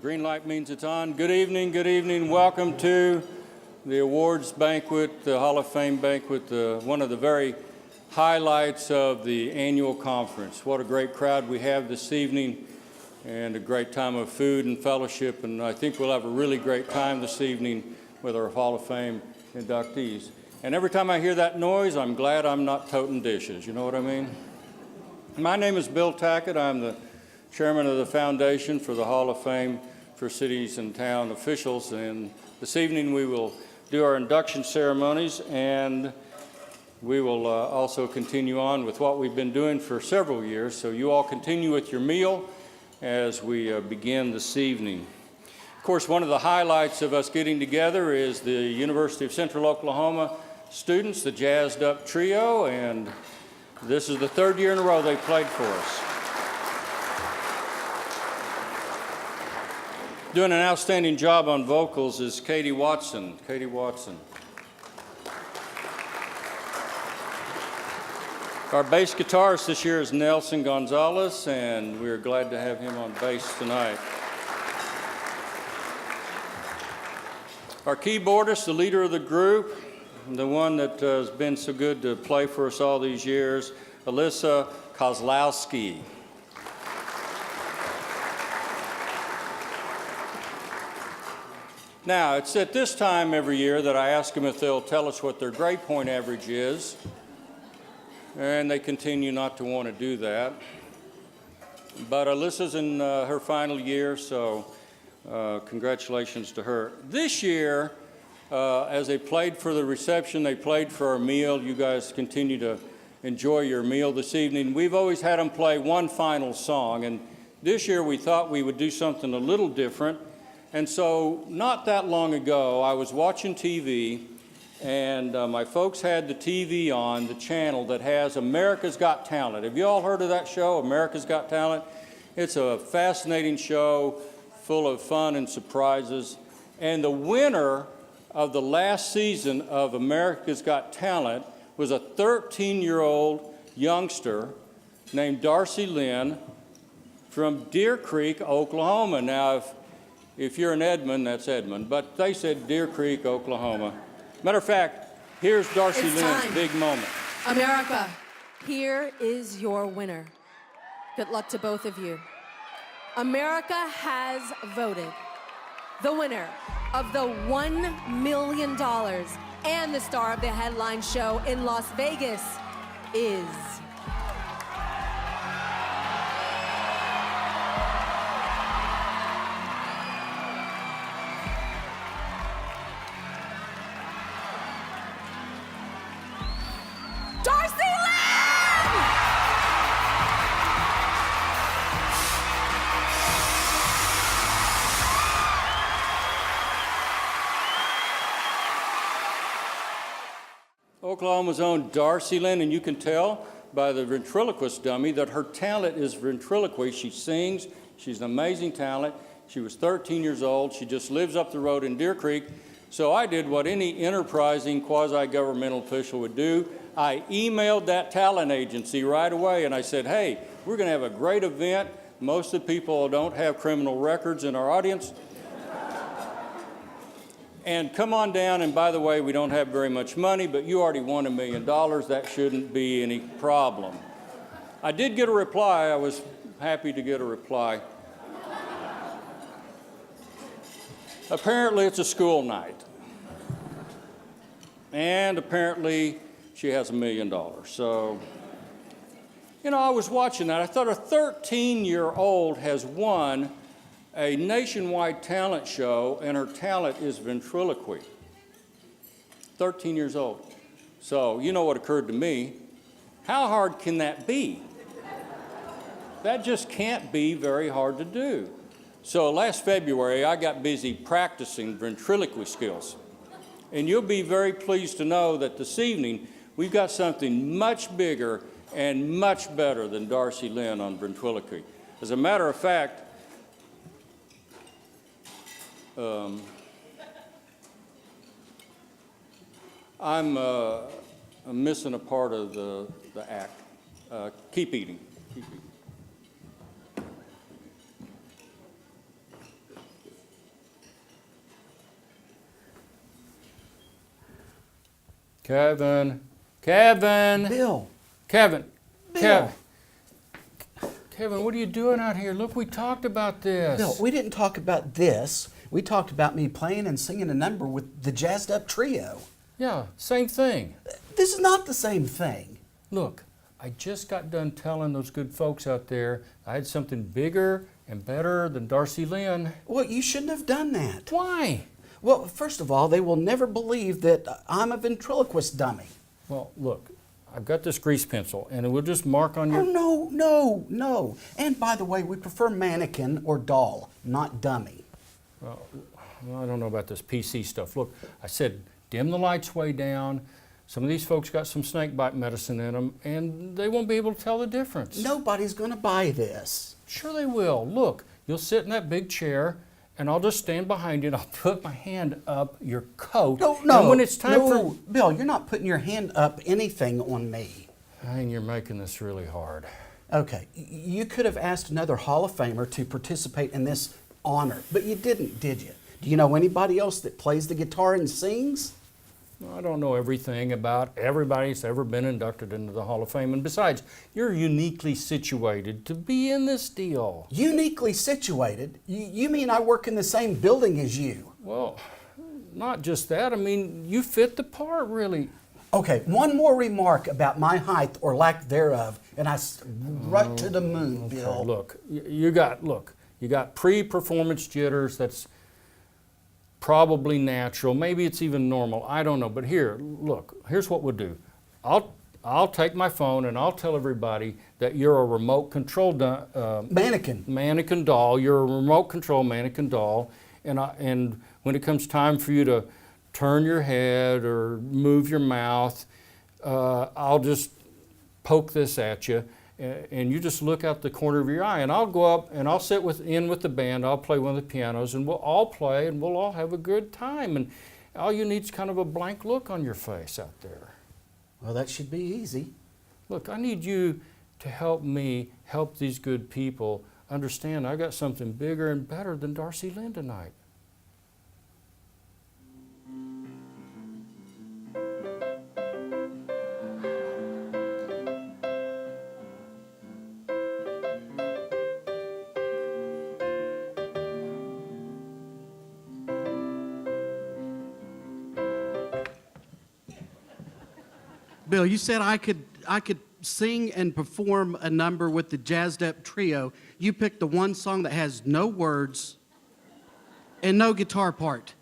green light means it's on. Good evening, good evening. Welcome to the awards banquet, the Hall of Fame banquet, one of the very highlights of the annual conference. What a great crowd we have this evening and a great time of food and fellowship, and I think we'll have a really great time this evening with our Hall of Fame inductees. And every time I hear that noise, I'm glad I'm not toting dishes, you know what I mean? My name is Bill Tackett. I'm the chairman of the Foundation for the Hall of Fame for Cities and Town Officials, and this evening we will do our induction ceremonies, and we will also continue on with what we've been doing for several years. So you all continue with your meal as we begin this evening. Of course, one of the highlights of us getting together is the University of Central Oklahoma students, the Jazzed Up Trio, and this is the third year in a row they played for us. Doing an outstanding job on vocals is Katie Watson. Katie Watson. Our bass guitarist this year is Nelson Gonzalez, and we're glad to have him on bass tonight. Our keyboardist, the leader of the group, the one that has been so good to play for us all these years, Alisa Kozlowski. Now, it's at this time every year that I ask them if they'll tell us what their grade point average is, and they continue not to want to do that. But Alisa's in her final year, so congratulations to her. This year, as they played for the reception, they played for our meal. You guys continue to enjoy your meal this evening. We've always had them play one final song, and this year we thought we would do something a little different. And so not that long ago, I was watching TV, and my folks had the TV on, the channel that has America's Got Talent. Have you all heard of that show, America's Got Talent? It's a fascinating show full of fun and surprises. And the winner of the last season of America's Got Talent was a 13-year-old youngster named Darci Lin from Deer Creek, Oklahoma. Now, if you're in Edmond, that's Edmond, but they said Deer Creek, Oklahoma. Matter of fact, here's Darci Lin's big moment. America, here is your winner. Good luck to both of you. America has voted. The winner of the $1 million and the star of the headline show in Las Vegas is... Darci Lin! Oklahoma's own Darci Lin, and you can tell by the ventriloquist dummy that her talent is ventriloquy. She sings. She's an amazing talent. She was 13 years old. She just lives up the road in Deer Creek. So I did what any enterprising quasi-governmental official would do. I emailed that talent agency right away, and I said, hey, we're going to have a great event. Most of the people don't have criminal records in our audience. And come on down, and by the way, we don't have very much money, but you already won $1 million. That shouldn't be any problem. I did get a reply. I was happy to get a reply. Apparently, it's a school night. And apparently, she has $1 million. So, you know, I was watching that. I thought a 13-year-old has won a nationwide talent show, and her talent is ventriloquy. 13 years old. So, you know what occurred to me? How hard can that be? That just can't be very hard to do. So last February, I got busy practicing ventriloquy skills. And you'll be very pleased to know that this evening, we've got something much bigger and much better than Darci Lin on ventriloquy. As a matter of fact, I'm missing a part of the act. Keep eating. Keep eating. Kevin. Bill. Kevin. Bill. Kevin, what are you doing out here? Look, we talked about this. Bill, we didn't talk about this. We talked about me playing and singing a number with the Jazzed Up Trio. Yeah, same thing. This is not the same thing. Look, I just got done telling those good folks out there I had something bigger and better than Darci Lin. Well, you shouldn't have done that. Why? Well, first of all, they will never believe that I'm a ventriloquist dummy. Well, look, I've got this grease pencil, and we'll just mark on your... Oh, no. And by the way, we prefer mannequin or doll, not dummy. Well, I don't know about this PC stuff. Look, I said dim the lights way down. Some of these folks got some snake bite medicine in them, and they won't be able to tell the difference. Nobody's going to buy this. Sure they will. Look, you'll sit in that big chair, and I'll just stand behind you, and I'll put my hand up your coat. No. And when it's time for... Bill, you're not putting your hand up anything on me. I think you're making this really hard. Okay, you could have asked another Hall of Famer to participate in this honor, but you didn't, did you? Do you know anybody else that plays the guitar and sings? I don't know everything about everybody that's ever been inducted into the Hall of Fame. And besides, you're uniquely situated to be in this deal. Uniquely situated? You mean I work in the same building as you? Well, not just that. I mean, you fit the part, really. Okay, one more remark about my height or lack thereof, and I right to the moon, Okay, Bill. look, you got pre-performance jitters. That's probably natural. Maybe it's even normal. I don't know. But here, look, here's what we'll do. I'll take my phone and I'll tell everybody that you're a remote control mannequin doll. You're a remote control mannequin doll, and when it comes time for you to turn your head or move your mouth, I'll just poke this at you, and you just look out the corner of your eye, and I'll go up and I'll sit in with the band. I'll play one of the pianos, and we'll all play, and we'll all have a good time. And all you need is kind of a blank look on your face out there. Well, that should be easy. Look, I need you to help me help these good people understand I got something bigger and better than Darci Lin tonight. Bill, you said I could sing and perform a number with the Jazzed Up Trio. You picked the one song that has no words and no guitar part.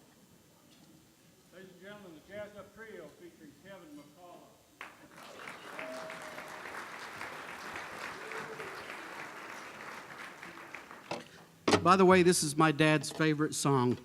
Ladies and gentlemen, the Jazzed Up Trio featuring Kevin McCullough. By the way, this is my dad's favorite song.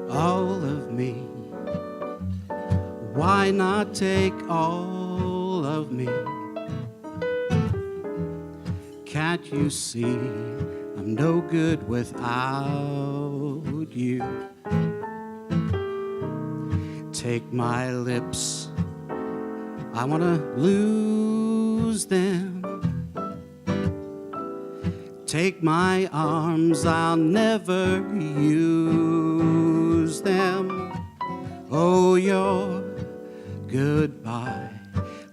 All of me, why not take all of me? Can't you see I'm no good without you? Take my lips, I wanna lose them. Take my arms, I'll never use them. Oh, your goodbye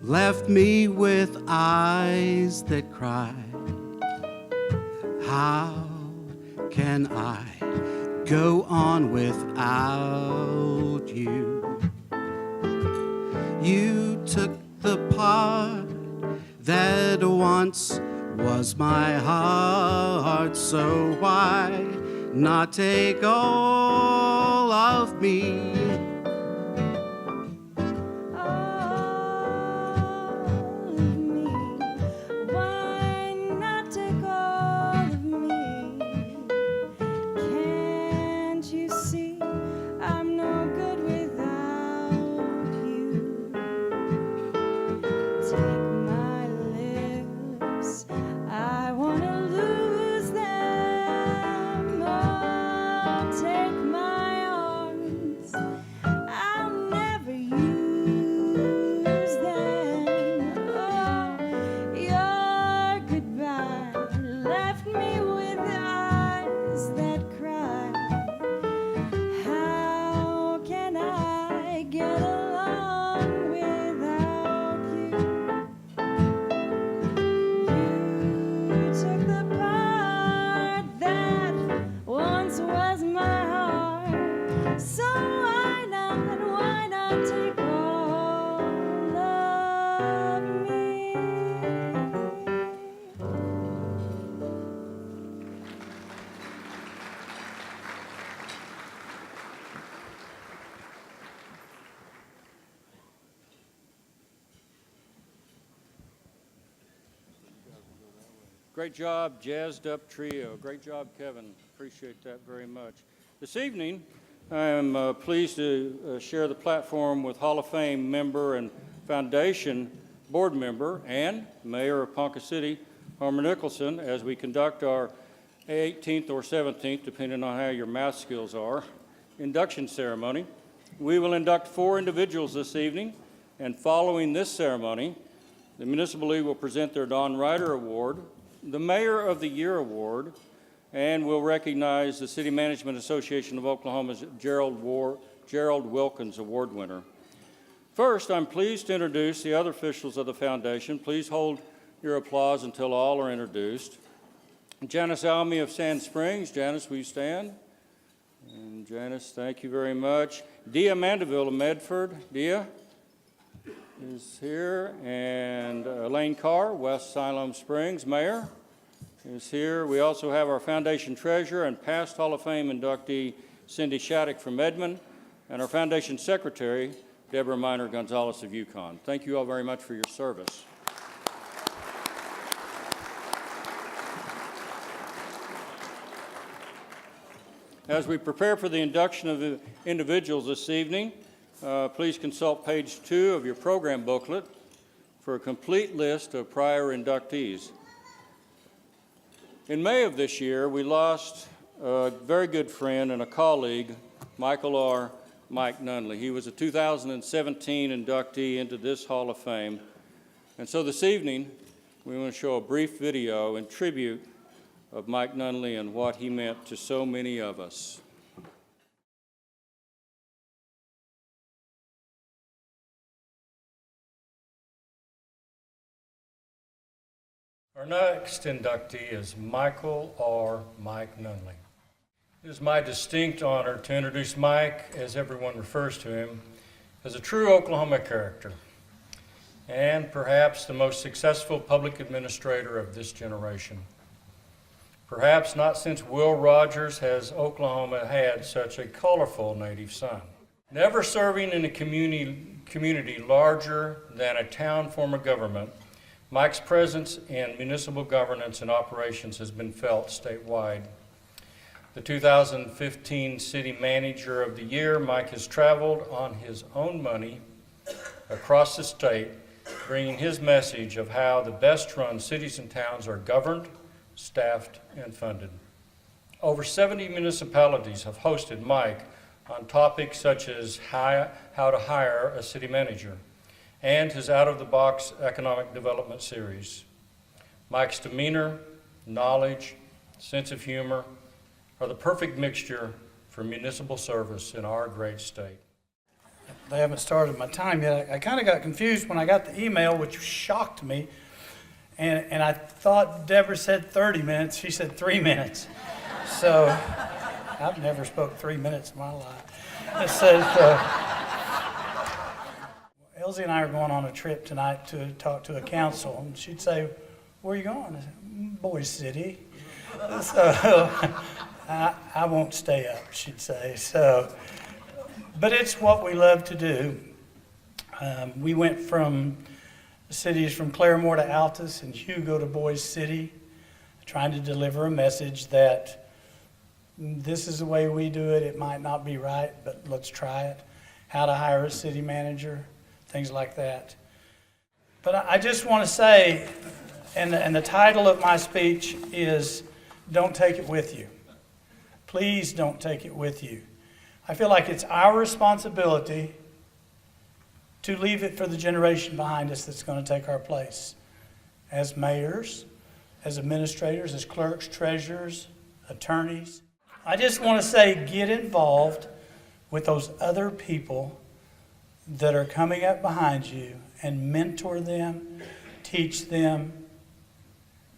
left me with eyes that cry. How can I go on without you? You took the part that once was my heart, so why not take all of me? Great job, Jazzed Up Trio. Great job, Kevin. Appreciate that very much. This evening, I am pleased to share the platform with Hall of Fame member and Foundation board member and Mayor of Ponca City, Homer Nicholson, as we conduct our 18th or 17th, depending on how your math skills are, induction ceremony. We will induct 4 individuals this evening, and following this ceremony, the Municipal League will present their Don Reiter Award, the Mayor of the Year Award, and will recognize the City Management Association of Oklahoma's Gerald Wilkins Award winner. First, I'm pleased to introduce the other officials of the foundation. Please hold your applause until all are introduced. Janus Almy of Sand Springs. Janus, will you stand? And Janus, thank you very much. Dia Mandeville of Medford. Dia is here, and Elaine Carr, West Siloam Springs, Mayor, is here. We also have our foundation treasurer and past Hall of Fame inductee, Cindy Shattuck from Edmond, and our foundation secretary, Deborah Minor Gonzalez of Yukon. Thank you all very much for your service. As we prepare for the induction of the individuals this evening, please consult page 2 of your program booklet for a complete list of prior inductees. In May of this year, we lost a very good friend and a colleague, Michael R. Mike Nunnally. He was a 2017 inductee into this Hall of Fame. And so this evening, we want to show a brief video in tribute of Mike Nunnally and what he meant to so many of us. Our next inductee is Michael R. Mike Nunnally. It is my distinct honor to introduce Mike, as everyone refers to him, as a true Oklahoma character and perhaps the most successful public administrator of this generation. Perhaps not since Will Rogers has Oklahoma had such a colorful native son. Never serving in a community larger than a town form of government, Mike's presence in municipal governance and operations has been felt statewide. The 2015 City Manager of the Year, Mike has traveled on his own money across the state, bringing his message of how the best-run cities and towns are governed, staffed, and funded. Over 70 municipalities have hosted Mike on topics such as how to hire a city manager and his out-of-the-box economic development series. Mike's demeanor, knowledge, sense of humor are the perfect mixture for municipal service in our great state. They haven't started my time yet. I kind of got confused when I got the email, which shocked me. And I thought Deborah said 30 minutes. She said 3 minutes. So I've never spoke 3 minutes in my life. It says, Elsie and I are going on a trip tonight to talk to a council, and she'd say, "Where are you going?" I said, "Boise City." So I won't stay up, she'd say. So, but it's what we love to do. We went from cities from Claremore to Altus and Hugo to Boise City, trying to deliver a message that this is the way we do it. It might not be right, but let's try it. How to hire a city manager, things like that. But I just want to say, and the title of my speech is, "Don't Take It With You." Please don't take it with you. I feel like it's our responsibility to leave it for the generation behind us that's going to take our place. As mayors, as administrators, as clerks, treasurers, attorneys. I just want to say, get involved with those other people that are coming up behind you and mentor them, teach them.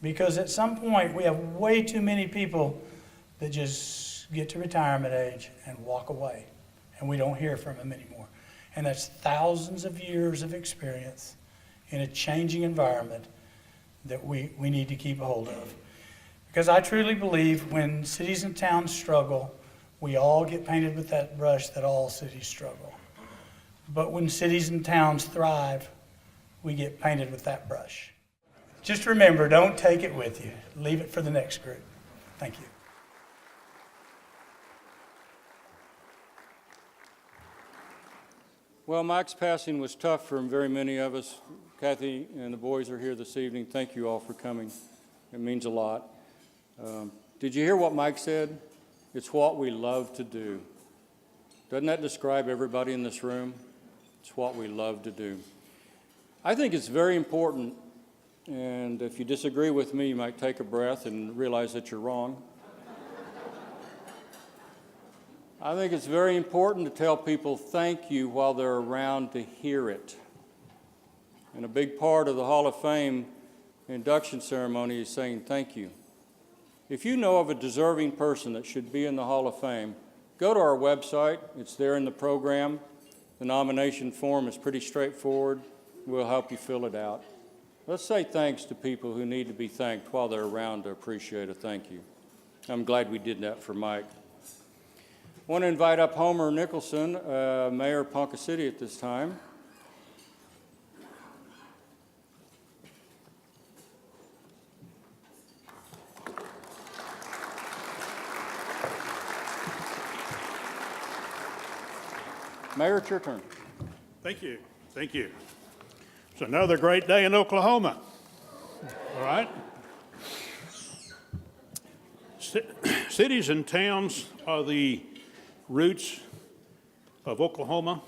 Because at some point, we have way too many people that just get to retirement age and walk away, and we don't hear from them anymore. And that's thousands of years of experience in a changing environment that we need to keep a hold of. Because I truly believe when cities and towns struggle, we all get painted with that brush that all cities struggle. But when cities and towns thrive, we get painted with that brush. Just remember, don't take it with you. Leave it for the next group. Thank you. Well, Mike's passing was tough for very many of us. Kathy and the boys are here this evening. Thank you all for coming. It means a lot. Did you hear what Mike said? It's what we love to do. Doesn't that describe everybody in this room? It's what we love to do. I think it's very important, and if you disagree with me, you might take a breath and realize that you're wrong. I think it's very important to tell people thank you while they're around to hear it. And a big part of the Hall of Fame induction ceremony is saying thank you. If you know of a deserving person that should be in the Hall of Fame, go to our website. It's there in the program. The nomination form is pretty straightforward. We'll help you fill it out. Let's say thanks to people who need to be thanked while they're around to appreciate a thank you. I'm glad we did that for Mike. I want to invite up Homer Nicholson, Mayor of Ponca City at this time. Mayor, it's your turn. Thank you. Thank you. It's another great day in Oklahoma. All right. Cities and towns are the roots of Oklahoma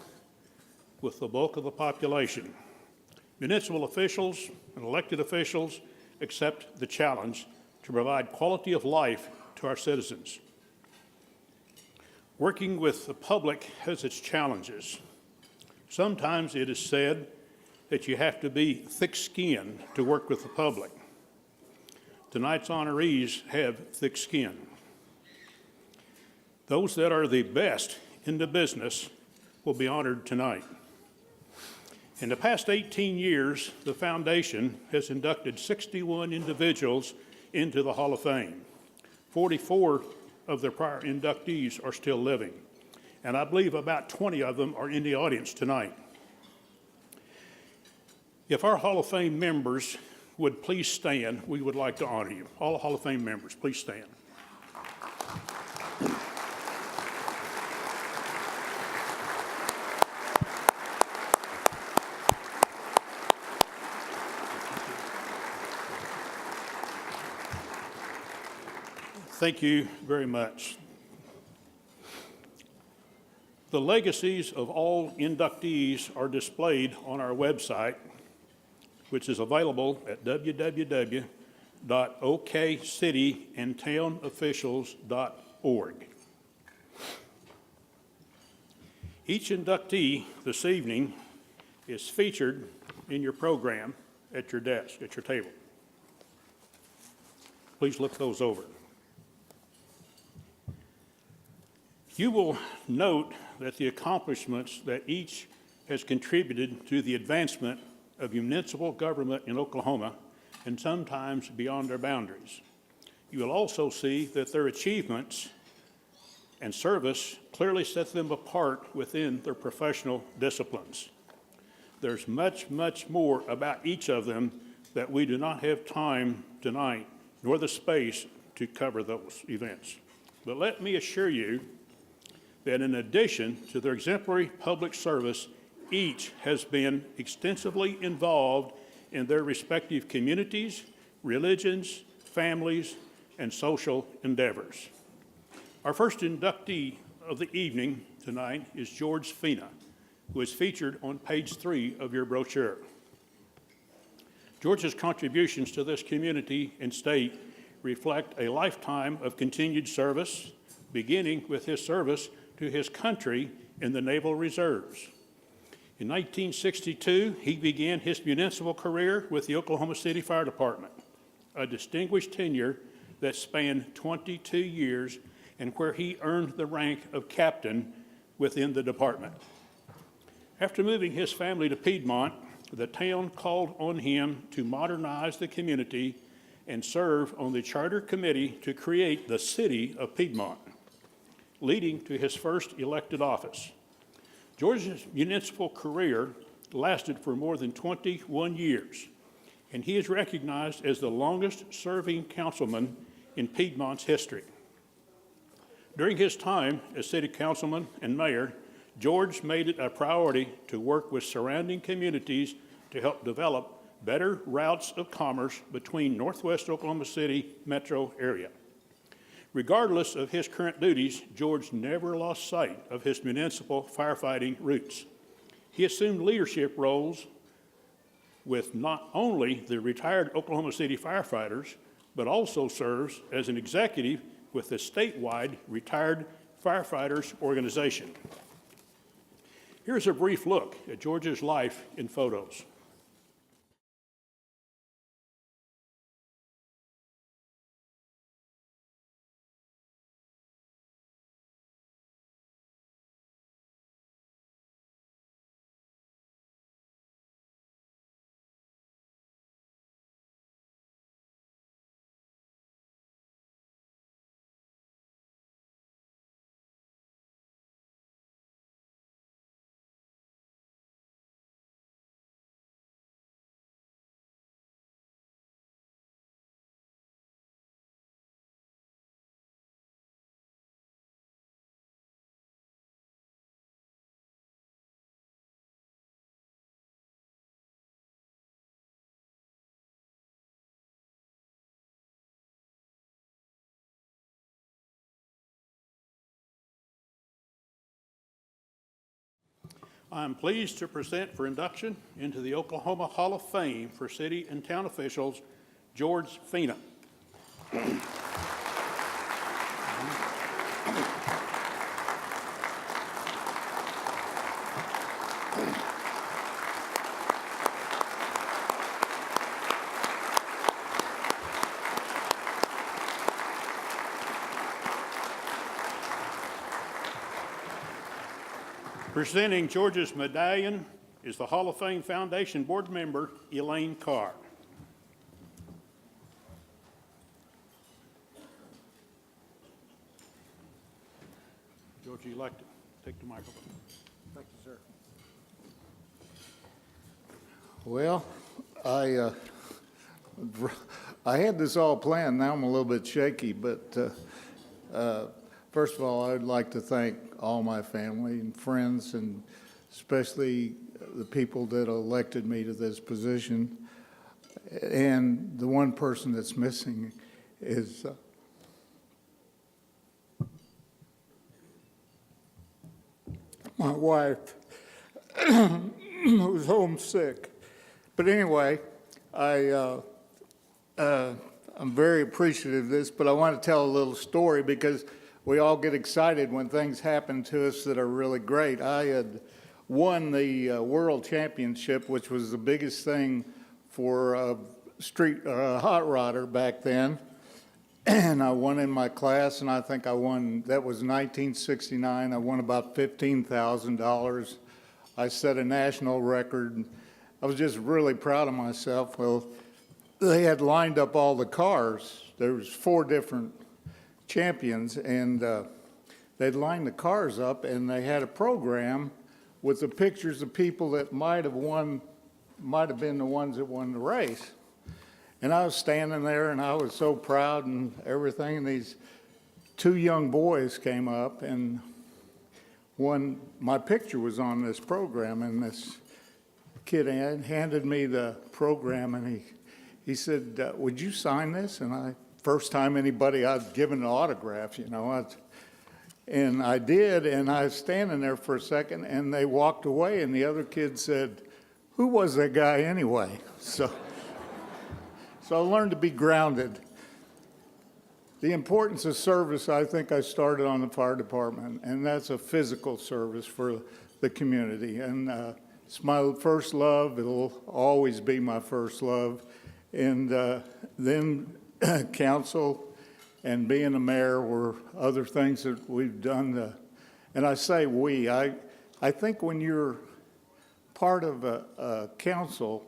with the bulk of the population. Municipal officials and elected officials accept the challenge to provide quality of life to our citizens. Working with the public has its challenges. Sometimes it is said that you have to be thick-skinned to work with the public. Tonight's honorees have thick skin. Those that are the best in the business will be honored tonight. In the past 18 years, the foundation has inducted 61 individuals into the Hall of Fame. 44 of their prior inductees are still living, and I believe about 20 of them are in the audience tonight. If our Hall of Fame members would please stand, we would like to honor you. All Hall of Fame members, please stand. Thank you very much. The legacies of all inductees are displayed on our website, which is available at www.okcityandtownofficials.org. Each inductee this evening is featured in your program at your desk, at your table. Please look those over. You will note that the accomplishments that each has contributed to the advancement of municipal government in Oklahoma and sometimes beyond their boundaries. You will also see that their achievements and service clearly set them apart within their professional disciplines. There's much, much more about each of them that we do not have time tonight, nor the space to cover those events. But let me assure you that in addition to their exemplary public service, each has been extensively involved in their respective communities, religions, families, and social endeavors. Our first inductee of the evening tonight is George Fina, who is featured on page 3 of your brochure. George's contributions to this community and state reflect a lifetime of continued service, beginning with his service to his country in the Naval Reserves. In 1962, he began his municipal career with the Oklahoma City Fire Department, a distinguished tenure that spanned 22 years and where he earned the rank of captain within the department. After moving his family to Piedmont, the town called on him to modernize the community and serve on the charter committee to create the city of Piedmont, leading to his first elected office. George's municipal career lasted for more than 21 years, and he is recognized as the longest-serving councilman in Piedmont's history. During his time as city councilman and mayor, George made it a priority to work with surrounding communities to help develop better routes of commerce between Northwest Oklahoma City metro area. Regardless of his current duties, George never lost sight of his municipal firefighting roots. He assumed leadership roles with not only the retired Oklahoma City firefighters, but also serves as an executive with the statewide Retired Firefighters Organization. Here's a brief look at George's life in photos. I'm pleased to present for induction into the Oklahoma Hall of Fame for city and town officials, George Fina. Presenting George's medallion is the Hall of Fame Foundation board member, Elaine Carr. George, you'd like to take the microphone. Thank you, sir. Well, I had this all planned. Now I'm a little bit shaky, but first of all, I'd like to thank all my family and friends, and especially the people that elected me to this position. And the one person that's missing is my wife, who's homesick. But anyway, I'm very appreciative of this, but I want to tell a little story because we all get excited when things happen to us that are really great. I had won the World Championship, which was the biggest thing for a hot rodder back then. and I won in my class, and I think I won, that was 1969, I won about $15,000. I set a national record. I was just really proud of myself. Well, they had lined up all the cars. There was 4 different champions, and they'd lined the cars up, and they had a program with the pictures of people that might have been the ones that won the race. And I was standing there, and I was so proud and everything, and these 2 young boys came up, and my picture was on this program, and this kid handed me the program, and he said, would you sign this? And first time anybody I'd given an autograph, you know. And I did, and I was standing there for a second, and they walked away, and the other kid said, who was that guy anyway? So I learned to be grounded. The importance of service, I think I started on the fire department, and that's a physical service for the community. And it's my first love. It'll always be my first love. And then council and being a mayor were other things that we've done. And I say we. I think when you're part of a council,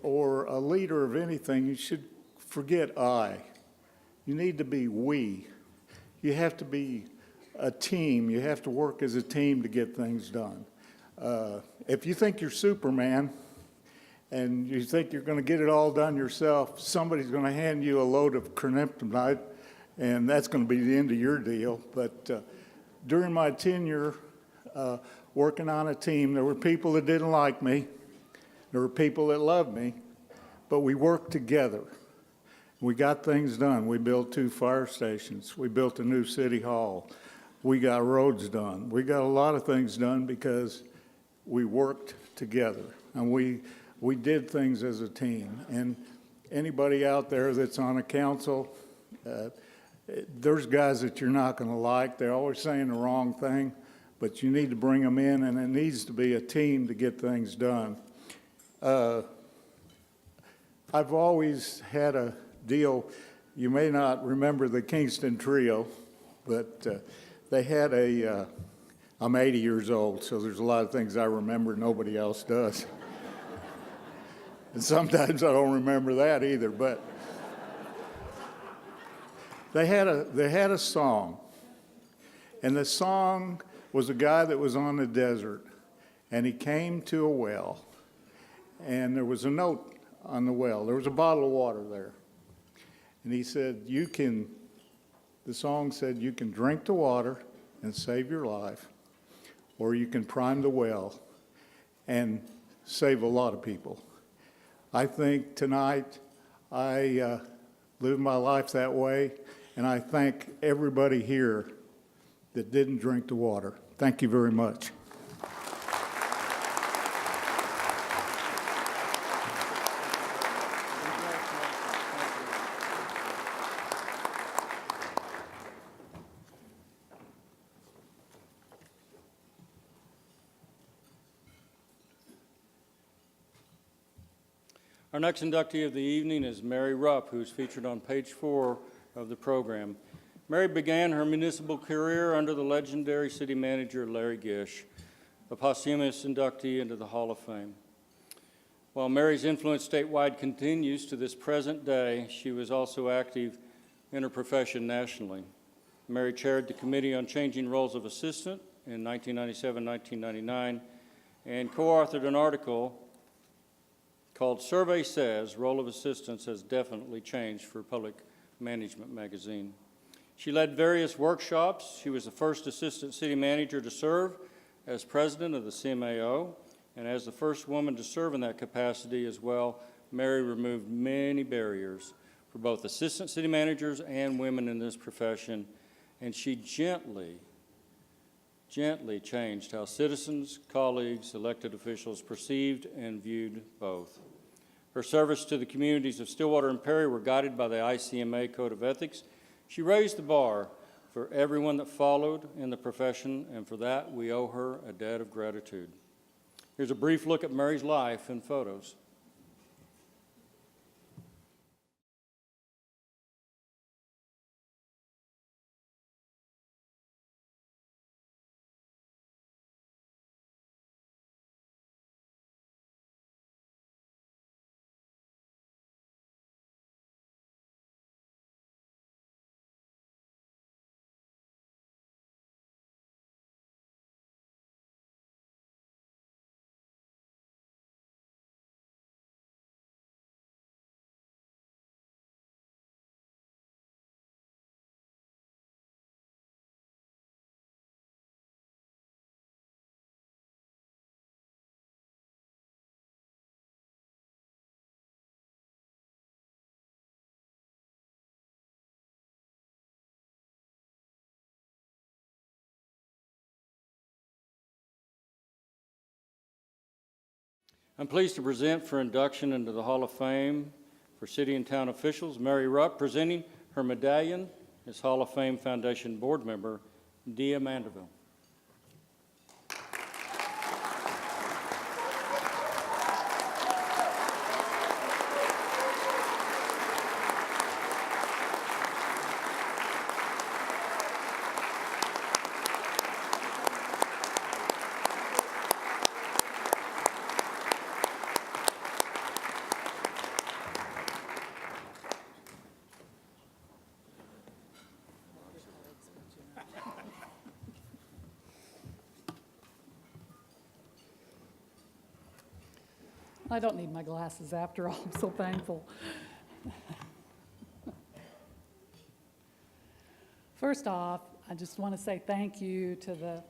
or a leader of anything, you should forget I. You need to be we. You have to be a team. You have to work as a team to get things done. If you think you're Superman and you think you're going to get it all done yourself, somebody's going to hand you a load of kryptonite, and that's going to be the end of your deal. But during my tenure working on a team, there were people that didn't like me. There were people that loved me, but we worked together. We got things done. We built 2 fire stations. We built a new city hall. We got roads done. We got a lot of things done because we worked together, and we did things as a team. And anybody out there that's on a council, there's guys that you're not going to like. They're always saying the wrong thing, but you need to bring them in, and it needs to be a team to get things done. I've always had a deal. You may not remember the Kingston Trio, but they had I'm 80 years old, so there's a lot of things I remember nobody else does. And sometimes I don't remember that either, but they had a song, and the song was a guy that was on the desert, and he came to a well. And there was a note on the well. There was a bottle of water there. And he said, the song said, you can drink the water and save your life, or you can prime the well and save a lot of people. I think tonight I live my life that way, and I thank everybody here that didn't drink the water. Thank you very much. Our next inductee of the evening is Mary Rupp, who's featured on page 4 of the program. Mary began her municipal career under the legendary city manager Larry Gish, a posthumous inductee into the Hall of Fame. While Mary's influence statewide continues to this present day, she was also active in her profession nationally. Mary chaired the Committee on Changing Roles of Assistant in 1997-1999 and co-authored an article called Survey Says, Role of Assistants Has Definitely Changed for Public Management magazine. She led various workshops. She was the first assistant city manager to serve as president of the CMAO, and as the first woman to serve in that capacity as well, Mary removed many barriers for both assistant city managers and women in this profession, and she gently changed how citizens, colleagues, elected officials perceived and viewed both. Her service to the communities of Stillwater and Perry were guided by the ICMA Code of Ethics. She raised the bar for everyone that followed in the profession, and for that we owe her a debt of gratitude. Here's a brief look at Mary's life in photos. I'm pleased to present for induction into the Hall of Fame for city and town officials, Mary Rupp, presenting her medallion as Hall of Fame Foundation board member, Dia Manderville. I don't need my glasses after all. I'm so thankful. First off, I just want to say thank you to the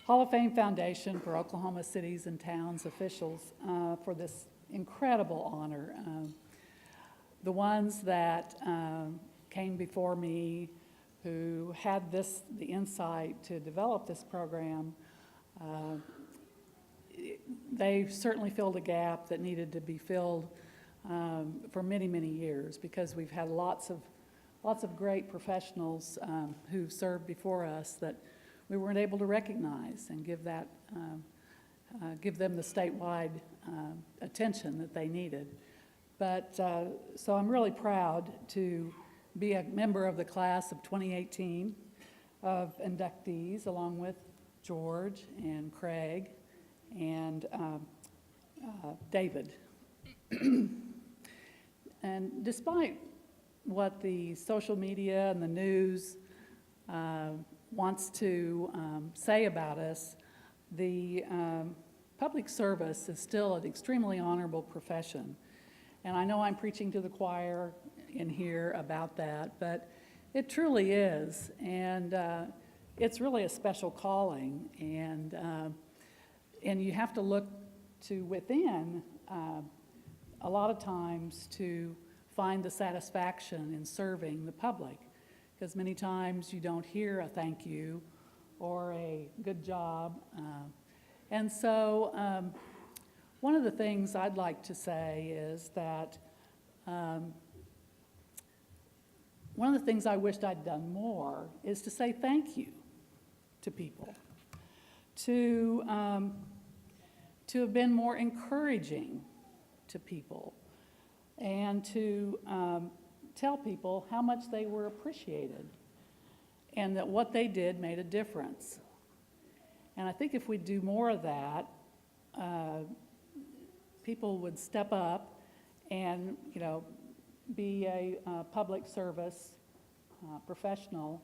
Hall of Fame Foundation for Oklahoma Cities and Towns officials for this incredible honor. The ones that came before me who had the insight to develop this program, they certainly filled a gap that needed to be filled for many, many years, because we've had lots of great professionals who served before us that we weren't able to recognize and give them the statewide attention that they needed. But so I'm really proud to be a member of the class of 2018 of inductees, along with George and Craig and David. And despite what the social media and the news wants to say about us, the public service is still an extremely honorable profession. And I know I'm preaching to the choir in here about that, but it truly is. And it's really a special calling. And you have to look to within a lot of times to find the satisfaction in serving the public, because many times you don't hear a thank you or a good job. And so one of the things I'd like to say is that one of the things I wished I'd done more is to say thank you to people, to have been more encouraging to people, and to tell people how much they were appreciated and that what they did made a difference. And I think if we do more of that, people would step up and, be a public service professional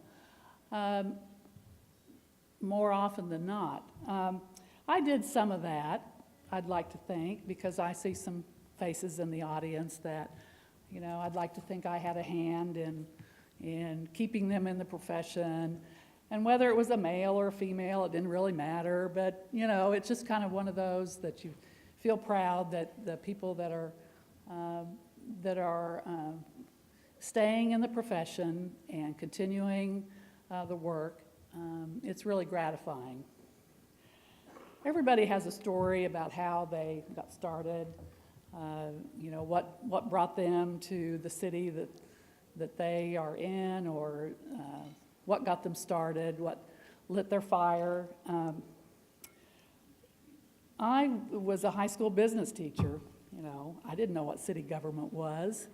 more often than not. I did some of that, I'd like to think, because I see some faces in the audience that, I'd like to think I had a hand in keeping them in the profession. And whether it was a male or a female, it didn't really matter. But, it's just kind of one of those that you feel proud that the people that are staying in the profession and continuing the work, it's really gratifying. Everybody has a story about how they got started, what brought them to the city that they are in, or what got them started, what lit their fire. I was a high school business teacher. I didn't know what city government was,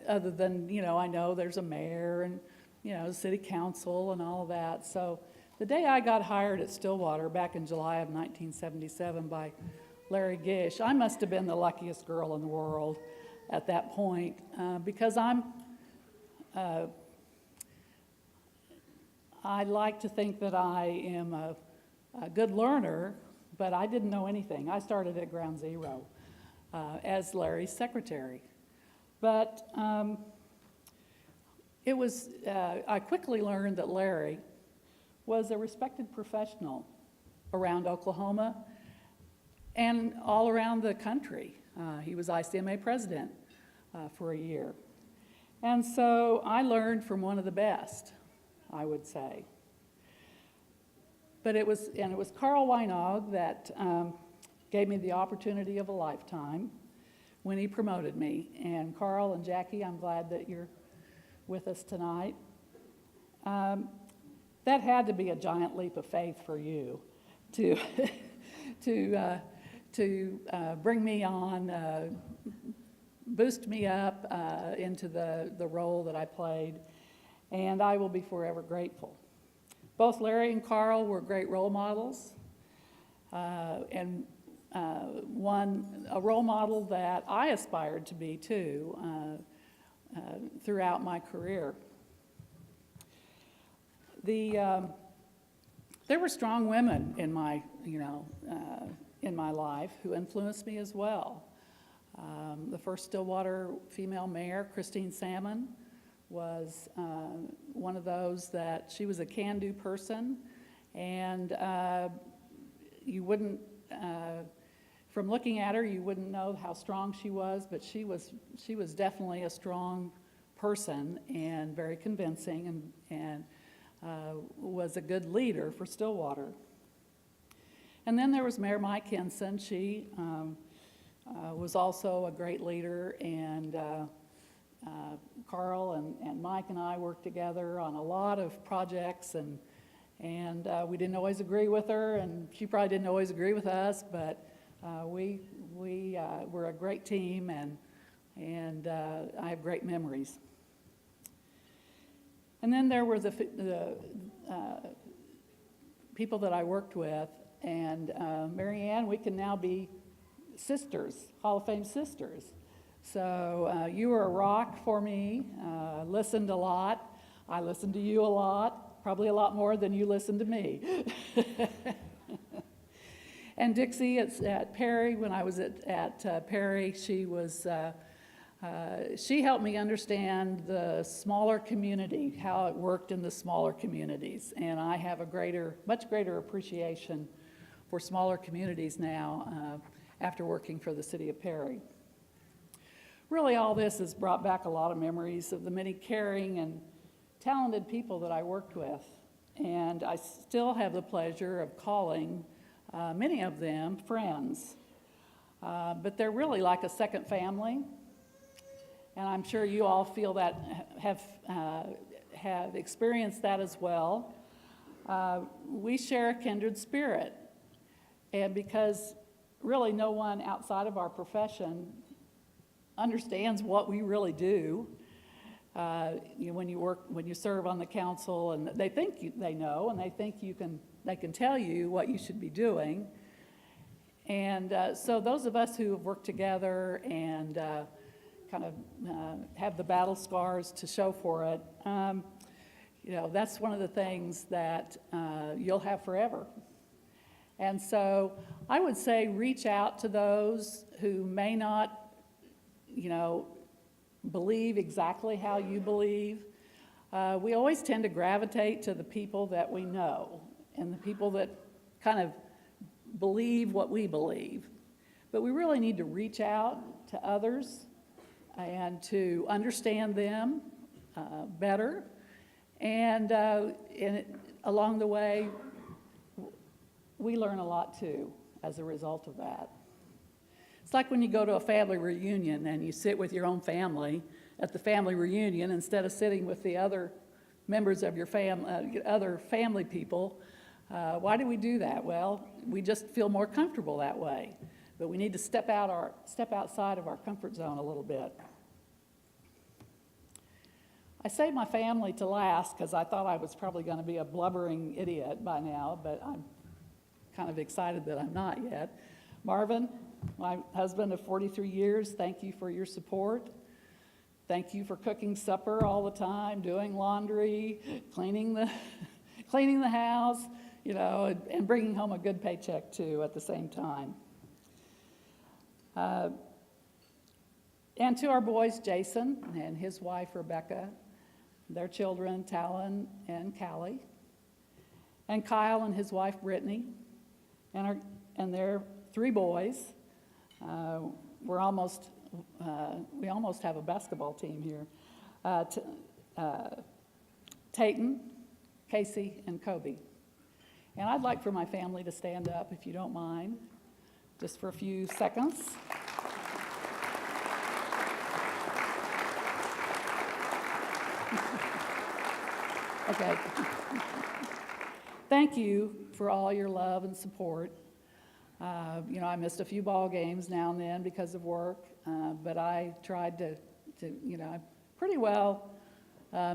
other than, I know there's a mayor and, the city council and all of that. So the day I got hired at Stillwater back in July of 1977 by Larry Gish, I must have been the luckiest girl in the world at that point, because I like to think that I am a good learner, but I didn't know anything. I started at ground zero as Larry's secretary. But I quickly learned that Larry was a respected professional around Oklahoma and all around the country. He was ICMA president for a year. And so I learned from one of the best, I would say. But it was Carl Weinog that gave me the opportunity of a lifetime when he promoted me. And Carl and Jackie, I'm glad that you're with us tonight. That had to be a giant leap of faith for you to to bring me on, boost me up into the role that I played, and I will be forever grateful. Both Larry and Carl were great role models, and a role model that I aspired to be too throughout my career. There were strong women in my, in my life who influenced me as well. The first Stillwater female mayor, Christine Salmon, was one of those that she was a can-do person, and you wouldn't, from looking at her, you wouldn't know how strong she was, but she was definitely a strong person and very convincing, and was a good leader for Stillwater. And then there was Mayor Mike Henson. She was also a great leader, and Carl and Mike and I worked together on a lot of projects, and we didn't always agree with her, and she probably didn't always agree with us, but we were a great team, and I have great memories. And then there were the people that I worked with, and Mary Ann, we can now be sisters, Hall of Fame sisters. So you were a rock for me, listened a lot. I listened to you a lot, probably a lot more than you listened to me. And Dixie at Perry, when I was at Perry, she was, she helped me understand the smaller community, how it worked in the smaller communities. And I have a much greater appreciation for smaller communities now after working for the city of Perry. Really, all this has brought back a lot of memories of the many caring and talented people that I worked with. And I still have the pleasure of calling many of them friends. But they're really like a second family. And I'm sure you all feel that, have experienced that as well. We share a kindred spirit. And because really no one outside of our profession understands what we really do, when you serve on the council, and they think they know, and they think they can tell you what you should be doing. And so those of us who have worked together and kind of have the battle scars to show for it, that's one of the things that you'll have forever. And so I would say reach out to those who may not, believe exactly how you believe. We always tend to gravitate to the people that we know and the people that kind of believe what we believe. But we really need to reach out to others and to understand them better. And along the way, we learn a lot too as a result of that. It's like when you go to a family reunion and you sit with your own family at the family reunion instead of sitting with the other members of your other family people. Why do we do that? Well, we just feel more comfortable that way. But we need to step outside of our comfort zone a little bit. I saved my family to last because I thought I was probably going to be a blubbering idiot by now, but I'm kind of excited that I'm not yet. Marvin, my husband of 43 years, thank you for your support. Thank you for cooking supper all the time, doing laundry, cleaning the house, and bringing home a good paycheck too at the same time. And to our boys, Jason and his wife, Rebecca, their children, Talon and Callie, and Kyle and his wife, Brittany, and their 3 boys. We almost have a basketball team here. Tayton, Casey, and Kobe. And I'd like for my family to stand up, if you don't mind, just for a few seconds. Okay. Thank you for all your love and support. You know, I missed a few ball games now and then because of work, but I tried to you know, I pretty well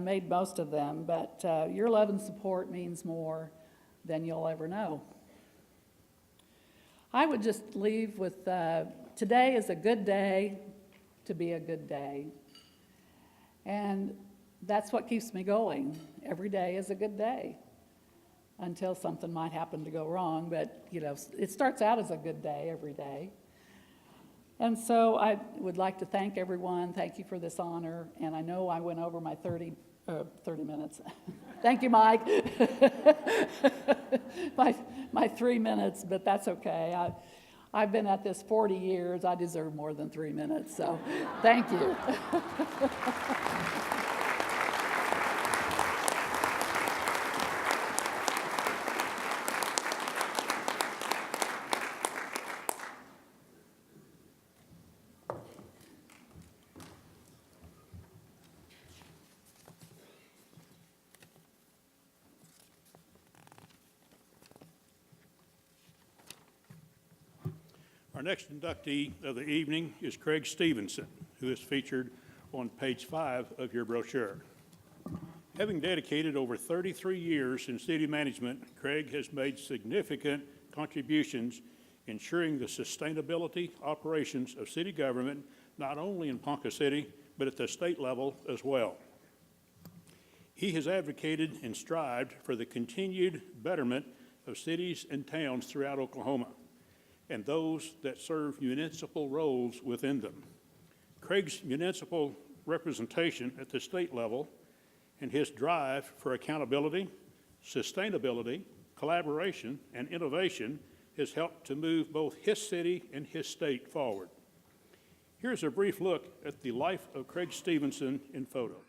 made most of them, but your love and support means more than you'll ever know. I would just leave with, today is a good day to be a good day. And that's what keeps me going. Every day is a good day until something might happen to go wrong, but you know, it starts out as a good day every day. And so I would like to thank everyone. Thank you for this honor. And I know I went over my 30 minutes. Thank you, Mike. my 3 minutes, but that's okay. I've been at this 40 years. I deserve more than 3 minutes, so thank you. Our next inductee of the evening is Craig Stevenson, who is featured on page 5 of your brochure. Having dedicated over 33 years in city management, Craig has made significant contributions ensuring the sustainability operations of city government, not only in Ponca City, but at the state level as well. He has advocated and strived for the continued betterment of cities and towns throughout Oklahoma, and those that serve municipal roles within them. Craig's municipal representation at the state level and his drive for accountability, sustainability, collaboration, and innovation has helped to move both his city and his state forward. Here's a brief look at the life of Craig Stevenson in photos.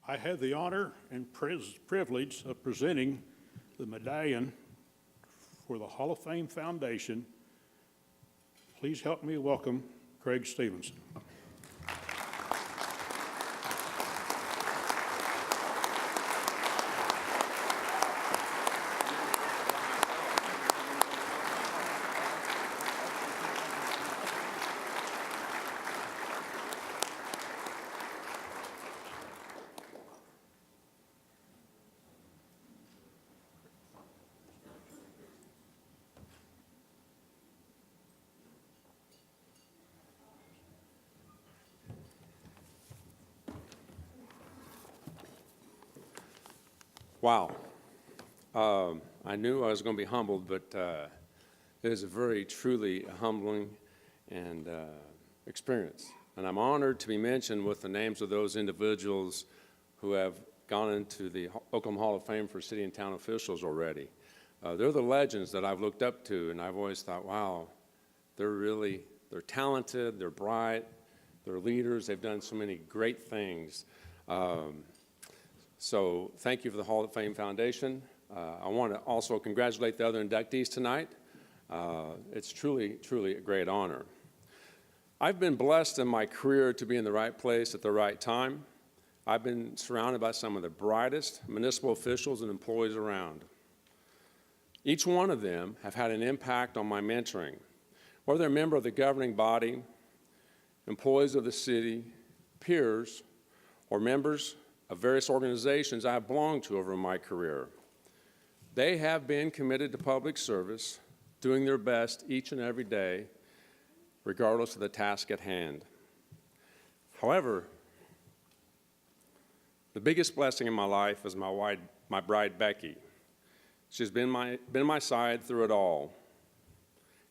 I have the honor and privilege of presenting the medallion for the Hall of Fame Foundation. Please help me welcome Craig Stevenson. Wow. I knew I was going to be humbled, but it is a very truly humbling and experience. And I'm honored to be mentioned with the names of those individuals who have gone into the Oklahoma Hall of Fame for city and town officials already. They're the legends that I've looked up to, and I've always thought, wow, they're talented, they're bright, they're leaders, they've done so many great things. So thank you for the Hall of Fame Foundation. I want to also congratulate the other inductees tonight. It's truly, truly a great honor. I've been blessed in my career to be in the right place at the right time. I've been surrounded by some of the brightest municipal officials and employees around. Each one of them have had an impact on my mentoring. Whether they're a member of the governing body, employees of the city, peers, or members of various organizations I have belonged to over my career. They have been committed to public service, doing their best each and every day, regardless of the task at hand. However, the biggest blessing in my life is my bride, Becky. She's been my side through it all.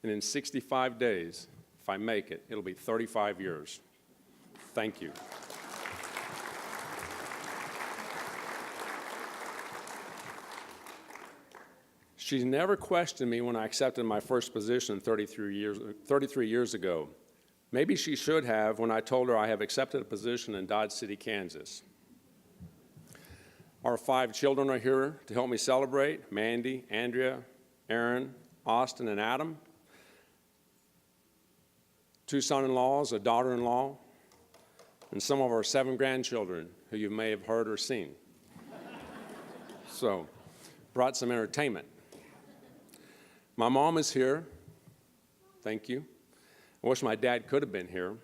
And in 65 days, if I make it, it'll be 35 years. Thank you. She never questioned me when I accepted my first position 33 years ago. Maybe she should have when I told her I have accepted a position in Dodge City, Kansas. Our 5 children are here to help me celebrate: Mandy, Andrea, Aaron, Austin, and Adam. 2 son-in-laws, a daughter-in-law, and some of our 7 grandchildren who you may have heard or seen. So, brought some entertainment. My mom is here. Thank you. I wish my dad could have been here.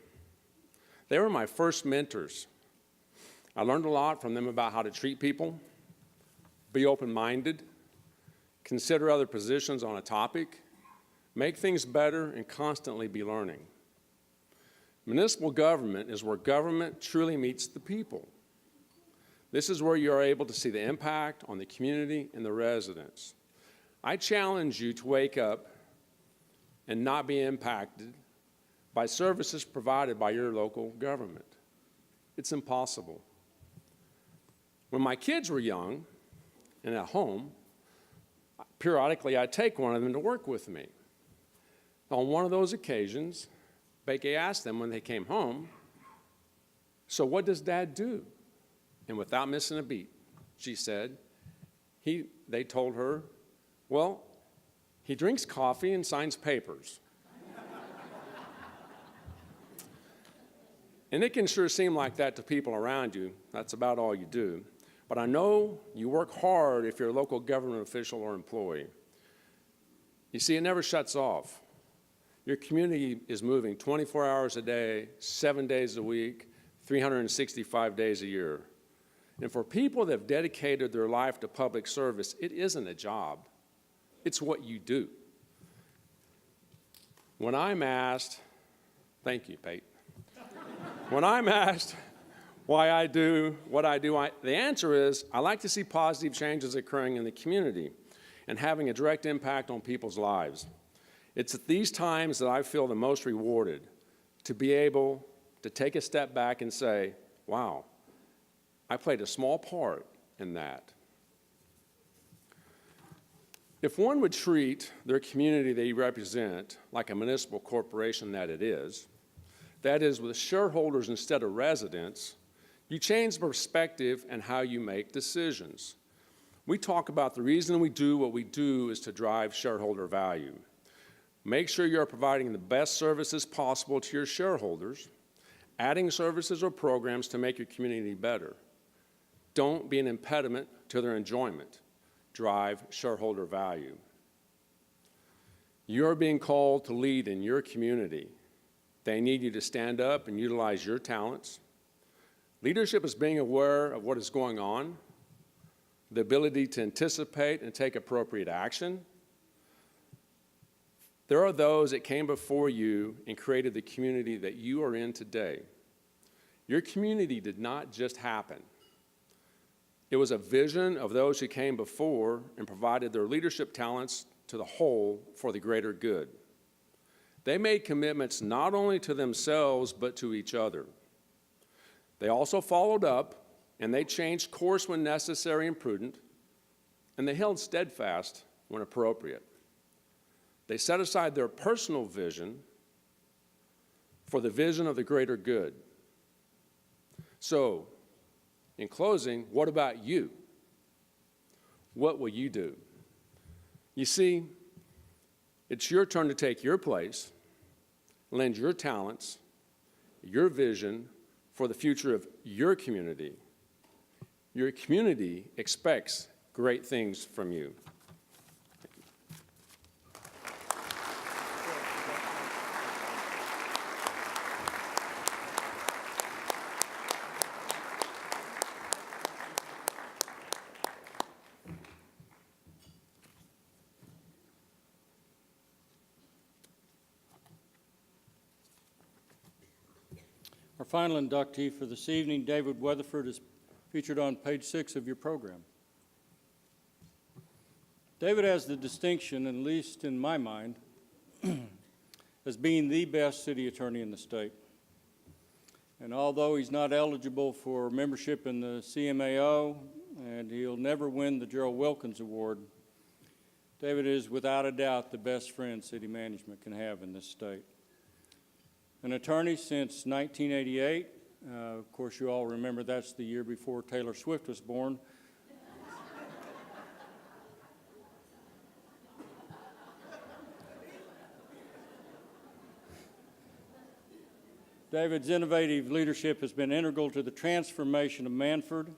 They were my first mentors. I learned a lot from them about how to treat people, be open-minded, consider other positions on a topic, make things better, and constantly be learning. Municipal government is where government truly meets the people. This is where you are able to see the impact on the community and the residents. I challenge you to wake up and not be impacted by services provided by your local government. It's impossible. When my kids were young and at home, periodically I'd take one of them to work with me. On one of those occasions, Becky asked them when they came home, "So what does Dad do?" And without missing a beat, she said, they told her, "Well, he drinks coffee and signs papers." And it can sure seem like that to people around you. That's about all you do. But I know you work hard if you're a local government official or employee. You see, it never shuts off. Your community is moving 24 hours a day, 7 days a week, 365 days a year. And for people that have dedicated their life to public service, it isn't a job. It's what you do. When I'm asked, thank you, Pate. When I'm asked why I do what I do, the answer is I like to see positive changes occurring in the community and having a direct impact on people's lives. It's at these times that I feel the most rewarded, to be able to take a step back and say, wow, I played a small part in that. If one would treat their community they represent like a municipal corporation that is with shareholders instead of residents, you change the perspective and how you make decisions. We talk about the reason we do what we do is to drive shareholder value. Make sure you're providing the best services possible to your shareholders, adding services or programs to make your community better. Don't be an impediment to their enjoyment. Drive shareholder value. You're being called to lead in your community. They need you to stand up and utilize your talents. Leadership is being aware of what is going on, the ability to anticipate and take appropriate action. There are those that came before you and created the community that you are in today. Your community did not just happen. It was a vision of those who came before and provided their leadership talents to the whole for the greater good. They made commitments not only to themselves, but to each other. They also followed up, and they changed course when necessary and prudent, and they held steadfast when appropriate. They set aside their personal vision for the vision of the greater good. So, in closing, what about you? What will you do? You see, it's your turn to take your place, lend your talents, your vision for the future of your community. Your community expects great things from you. Our final inductee for this evening, David Weatherford, is featured on page 6 of your program. David has the distinction, at least in my mind, as being the best city attorney in the state. And although he's not eligible for membership in the CMAO, and he'll never win the Gerald Wilkins Award, David is without a doubt the best friend city management can have in this state. An attorney since 1988, of course you all remember that's the year before Taylor Swift was born. David's innovative leadership has been integral to the transformation of Manford,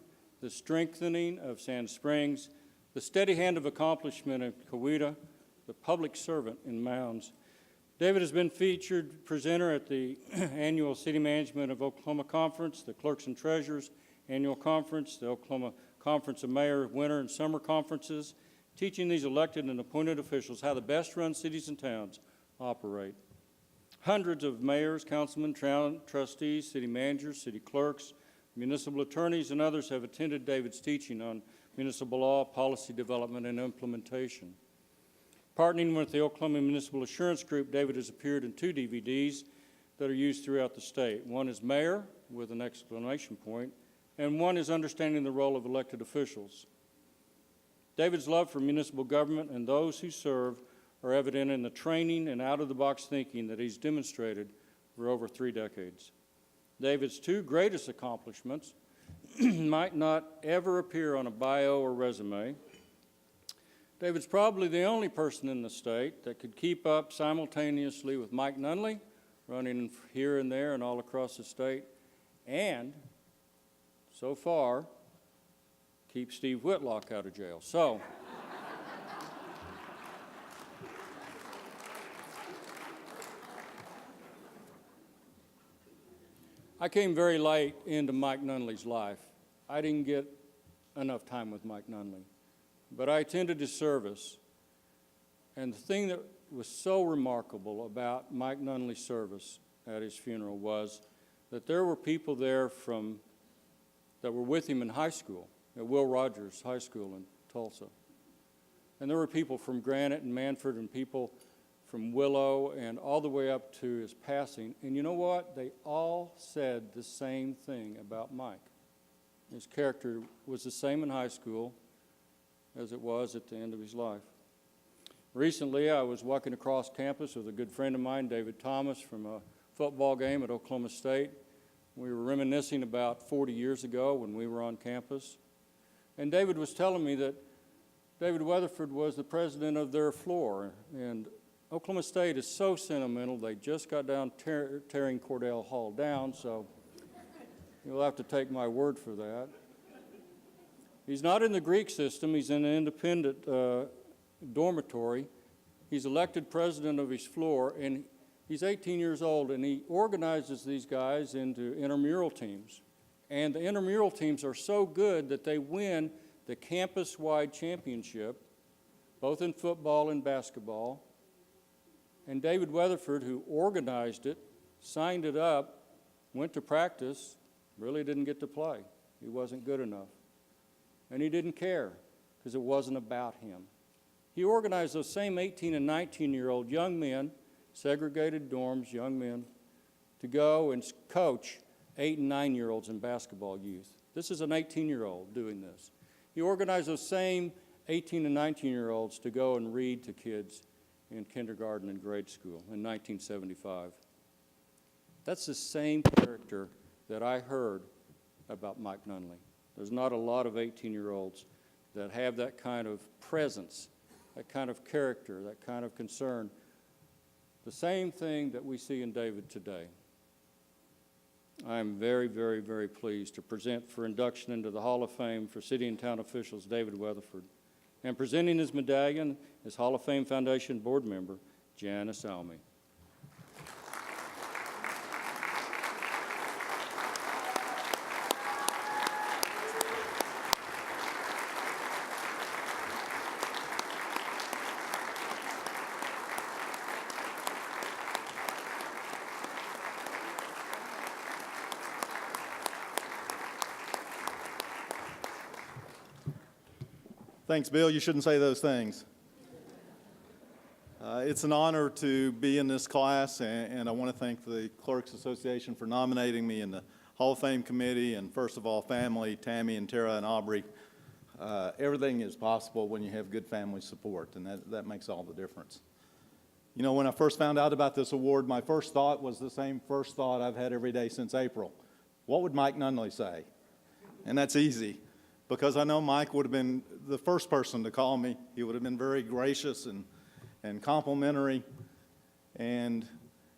the strengthening of Sand Springs, the steady hand of accomplishment in Checotah, the public servant in Mounds. David has been featured presenter at the annual City Management of Oklahoma Conference, the Clerks and Treasurers Annual Conference, the Oklahoma Conference of Mayor Winter and Summer Conferences, teaching these elected and appointed officials how the best-run cities and towns operate. Hundreds of mayors, councilmen, trustees, city managers, city clerks, municipal attorneys, and others have attended David's teaching on municipal law, policy development, and implementation. Partnering with the Oklahoma Municipal Assurance Group, David has appeared in 2 DVDs that are used throughout the state. One is Mayor, with an exclamation point, and one is Understanding the Role of Elected Officials. David's love for municipal government and those who serve are evident in the training and out-of-the-box thinking that he's demonstrated for over 3 decades. David's 2 greatest accomplishments might not ever appear on a bio or resume. David's probably the only person in the state that could keep up simultaneously with Mike Nunnally, running here and there and all across the state, and, so far, keep Steve Whitlock out of jail. So, I came very late into Mike Nunnally's life. I didn't get enough time with Mike Nunnally, but I attended his service. And the thing that was so remarkable about Mike Nunnally's service at his funeral was that there were people there that were with him in high school, at Will Rogers High School in Tulsa. And there were people from Granite and Manford and people from Willow and all the way up to his passing. And you know what? They all said the same thing about Mike. His character was the same in high school as it was at the end of his life. Recently, I was walking across campus with a good friend of mine, David Thomas, from a football game at Oklahoma State. We were reminiscing about 40 years ago when we were on campus. And David was telling me that David Weatherford was the president of their floor. And Oklahoma State is so sentimental, they just got down tearing Cordell Hall down, so you'll have to take my word for that. He's not in the Greek system. He's in an independent dormitory. He's elected president of his floor, and he's 18 years old, and he organizes these guys into intramural teams. And the intramural teams are so good that they win the campus-wide championship, both in football and basketball. And David Weatherford, who organized it, signed it up, went to practice, really didn't get to play. He wasn't good enough. And he didn't care because it wasn't about him. He organized those same 18 and 19-year-old young men, segregated dorms, young men, to go and coach 8 and 9-year-olds in basketball youth. This is an 18-year-old doing this. He organized those same 18 and 19-year-olds to go and read to kids in kindergarten and grade school in 1975. That's the same character that I heard about Mike Nunnally. There's not a lot of 18-year-olds that have that kind of presence, that kind of character, that kind of concern. The same thing that we see in David today. I'm very, very, very pleased to present for induction into the Hall of Fame for city and town officials, David Weatherford. And presenting his medallion is Hall of Fame Foundation board member, Janus. Thanks, Bill. You shouldn't say those things. It's an honor to be in this class, and I want to thank the Clerks Association for nominating me in the Hall of Fame committee, and first of all, family, Tammy and Tara and Aubrey. Everything is possible when you have good family support, and that makes all the difference. You know, when I first found out about this award, my first thought was the same first thought I've had every day since April. What would Mike Nunnally say? And that's easy, because I know Mike would have been the first person to call me. He would have been very gracious and complimentary. And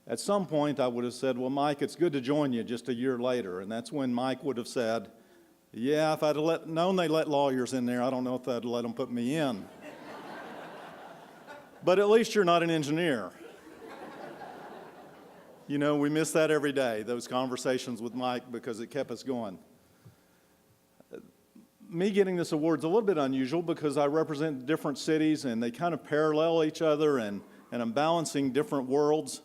at some point, I would have said, well, Mike, it's good to join you just a year later. And that's when Mike would have said, yeah, if I'd have known they let lawyers in there, I don't know if I'd let them put me in. But at least you're not an engineer. You know, we miss that every day, those conversations with Mike, because it kept us going. Me getting this award's a little bit unusual because I represent different cities and they kind of parallel each other, and I'm balancing different worlds.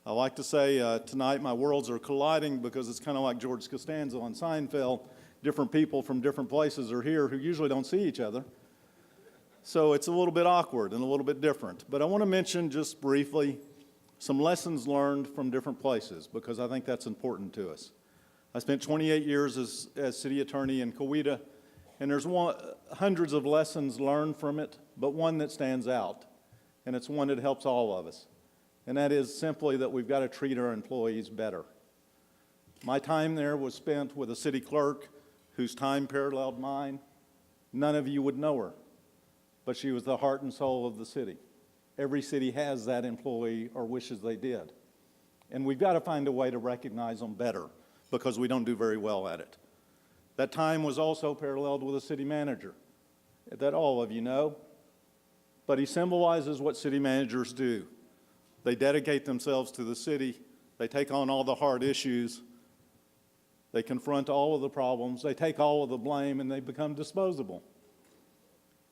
I like to say tonight my worlds are colliding because it's kind of like George Costanza on Seinfeld. Different people from different places are here who usually don't see each other. So it's a little bit awkward and a little bit different. But I want to mention just briefly some lessons learned from different places, because I think that's important to us. I spent 28 years as city attorney in Coweta, and there's hundreds of lessons learned from it, but one that stands out, and it's one that helps all of us. And that is simply that we've got to treat our employees better. My time there was spent with a city clerk whose time paralleled mine. None of you would know her, but she was the heart and soul of the city. Every city has that employee, or wishes they did. And we've got to find a way to recognize them better, because we don't do very well at it. That time was also paralleled with a city manager that all of you know, but he symbolizes what city managers do. They dedicate themselves to the city, they take on all the hard issues, they confront all of the problems, they take all of the blame, and they become disposable.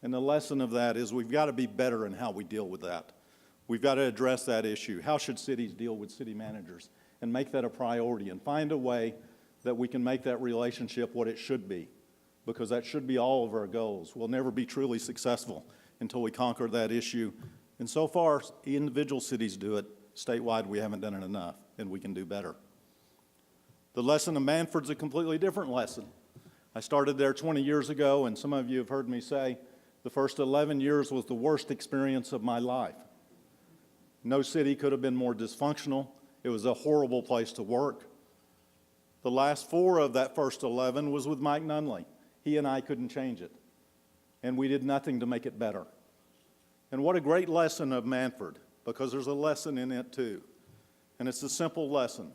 And the lesson of that is we've got to be better in how we deal with that. We've got to address that issue. How should cities deal with city managers? And make that a priority and find a way that we can make that relationship what it should be, because that should be all of our goals. We'll never be truly successful until we conquer that issue. And so far, individual cities do it. Statewide, we haven't done it enough, and we can do better. The lesson of Manford's a completely different lesson. I started there 20 years ago, and some of you have heard me say the first 11 years was the worst experience of my life. No city could have been more dysfunctional. It was a horrible place to work. The last 4 of that first 11 was with Mike Nunnally. He and I couldn't change it, and we did nothing to make it better. And what a great lesson of Manford, because there's a lesson in it too. And it's a simple lesson.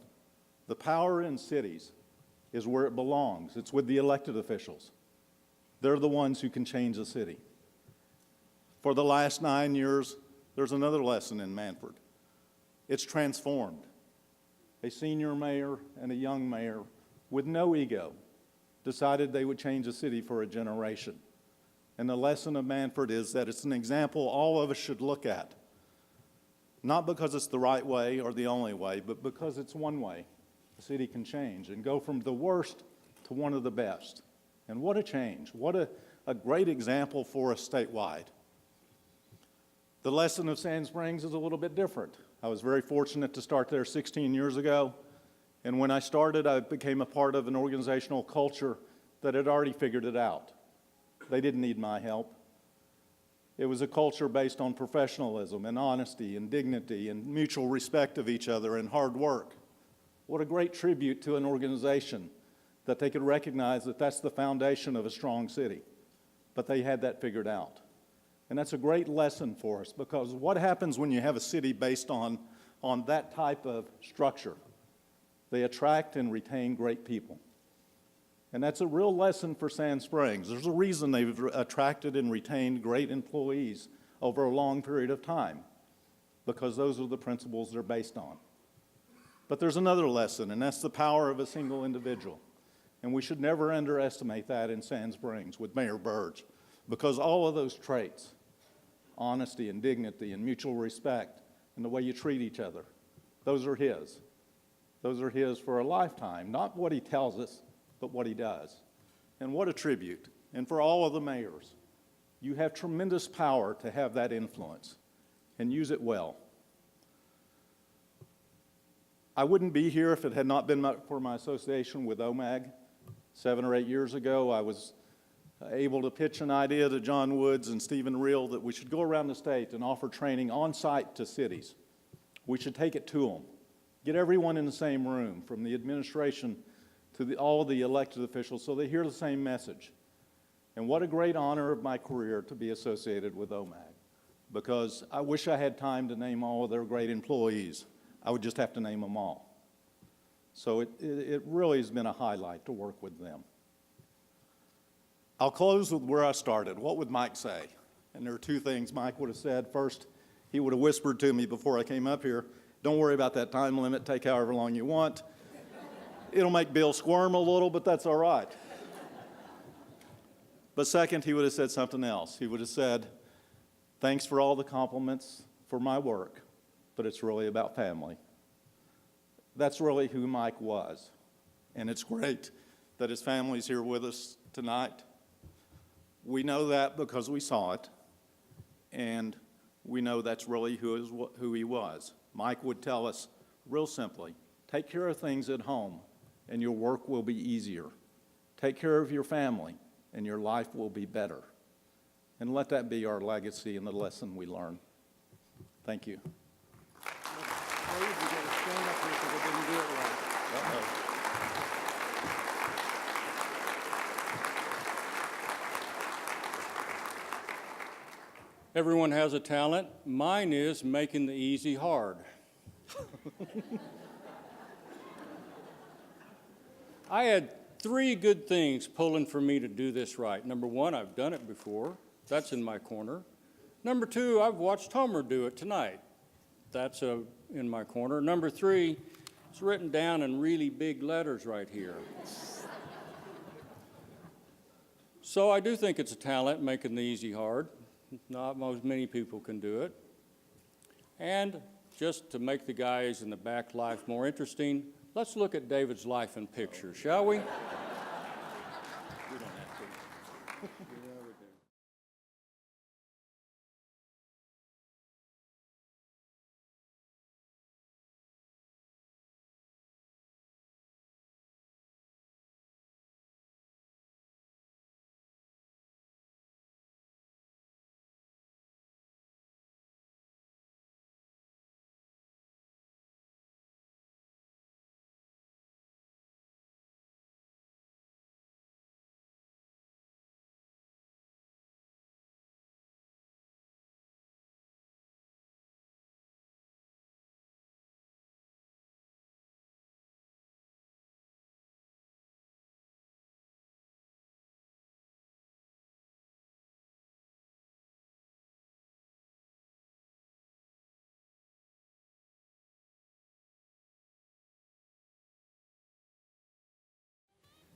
The power in cities is where it belongs. It's with the elected officials. They're the ones who can change the city. For the last 9 years, there's another lesson in Manford. It's transformed. A senior mayor and a young mayor with no ego decided they would change the city for a generation. And the lesson of Manford is that it's an example all of us should look at. Not because it's the right way or the only way, but because it's one way a city can change and go from the worst to one of the best. And what a change. What a great example for us statewide. The lesson of Sand Springs is a little bit different. I was very fortunate to start there 16 years ago, and when I started, I became a part of an organizational culture that had already figured it out. They didn't need my help. It was a culture based on professionalism and honesty and dignity and mutual respect of each other and hard work. What a great tribute to an organization that they could recognize that that's the foundation of a strong city. But they had that figured out. And that's a great lesson for us, because what happens when you have a city based on that type of structure? They attract and retain great people. And that's a real lesson for Sand Springs. There's a reason they've attracted and retained great employees over a long period of time, because those are the principles they're based on. But there's another lesson, and that's the power of a single individual. And we should never underestimate that in Sand Springs with Mayor Burge, because all of those traits, honesty and dignity and mutual respect and the way you treat each other, those are his. Those are his for a lifetime, not what he tells us, but what he does. And what a tribute. And for all of the mayors, You have tremendous power to have that influence, and use it well. I wouldn't be here if it had not been for my association with OMAG. 7 or 8 years ago, I was able to pitch an idea to John Woods and Stephen Reel that we should go around the state and offer training on site to cities. We should take it to them. Get everyone in the same room, from the administration to all the elected officials, so they hear the same message. And what a great honor of my career to be associated with OMAG, because I wish I had time to name all of their great employees. I would just have to name them all. So it really has been a highlight to work with them. I'll close with where I started. What would Mike say? And there are two things Mike would have said. First, he would have whispered to me before I came up here, don't worry about that time limit, take however long you want. It'll make Bill squirm a little, but that's all right. But second, he would have said something else. He would have said, thanks for all the compliments for my work, but it's really about family. That's really who Mike was. And it's great that his family's here with us tonight. We know that because we saw it, and we know that's really who he was. Mike would tell us real simply, take care of things at home and your work will be easier. Take care of your family and your life will be better. And let that be our legacy and the lesson we learn. Thank you. Everyone has a talent. Mine is making the easy hard. I had 3 good things pulling for me to do this right. Number 1, I've done it before. That's in my corner. Number 2, I've watched Homer do it tonight. That's in my corner. Number 3, it's written down in really big letters right here. So I do think it's a talent, making the easy hard. Not many people can do it. And just to make the guys in the back life more interesting, let's look at David's life in pictures, shall we?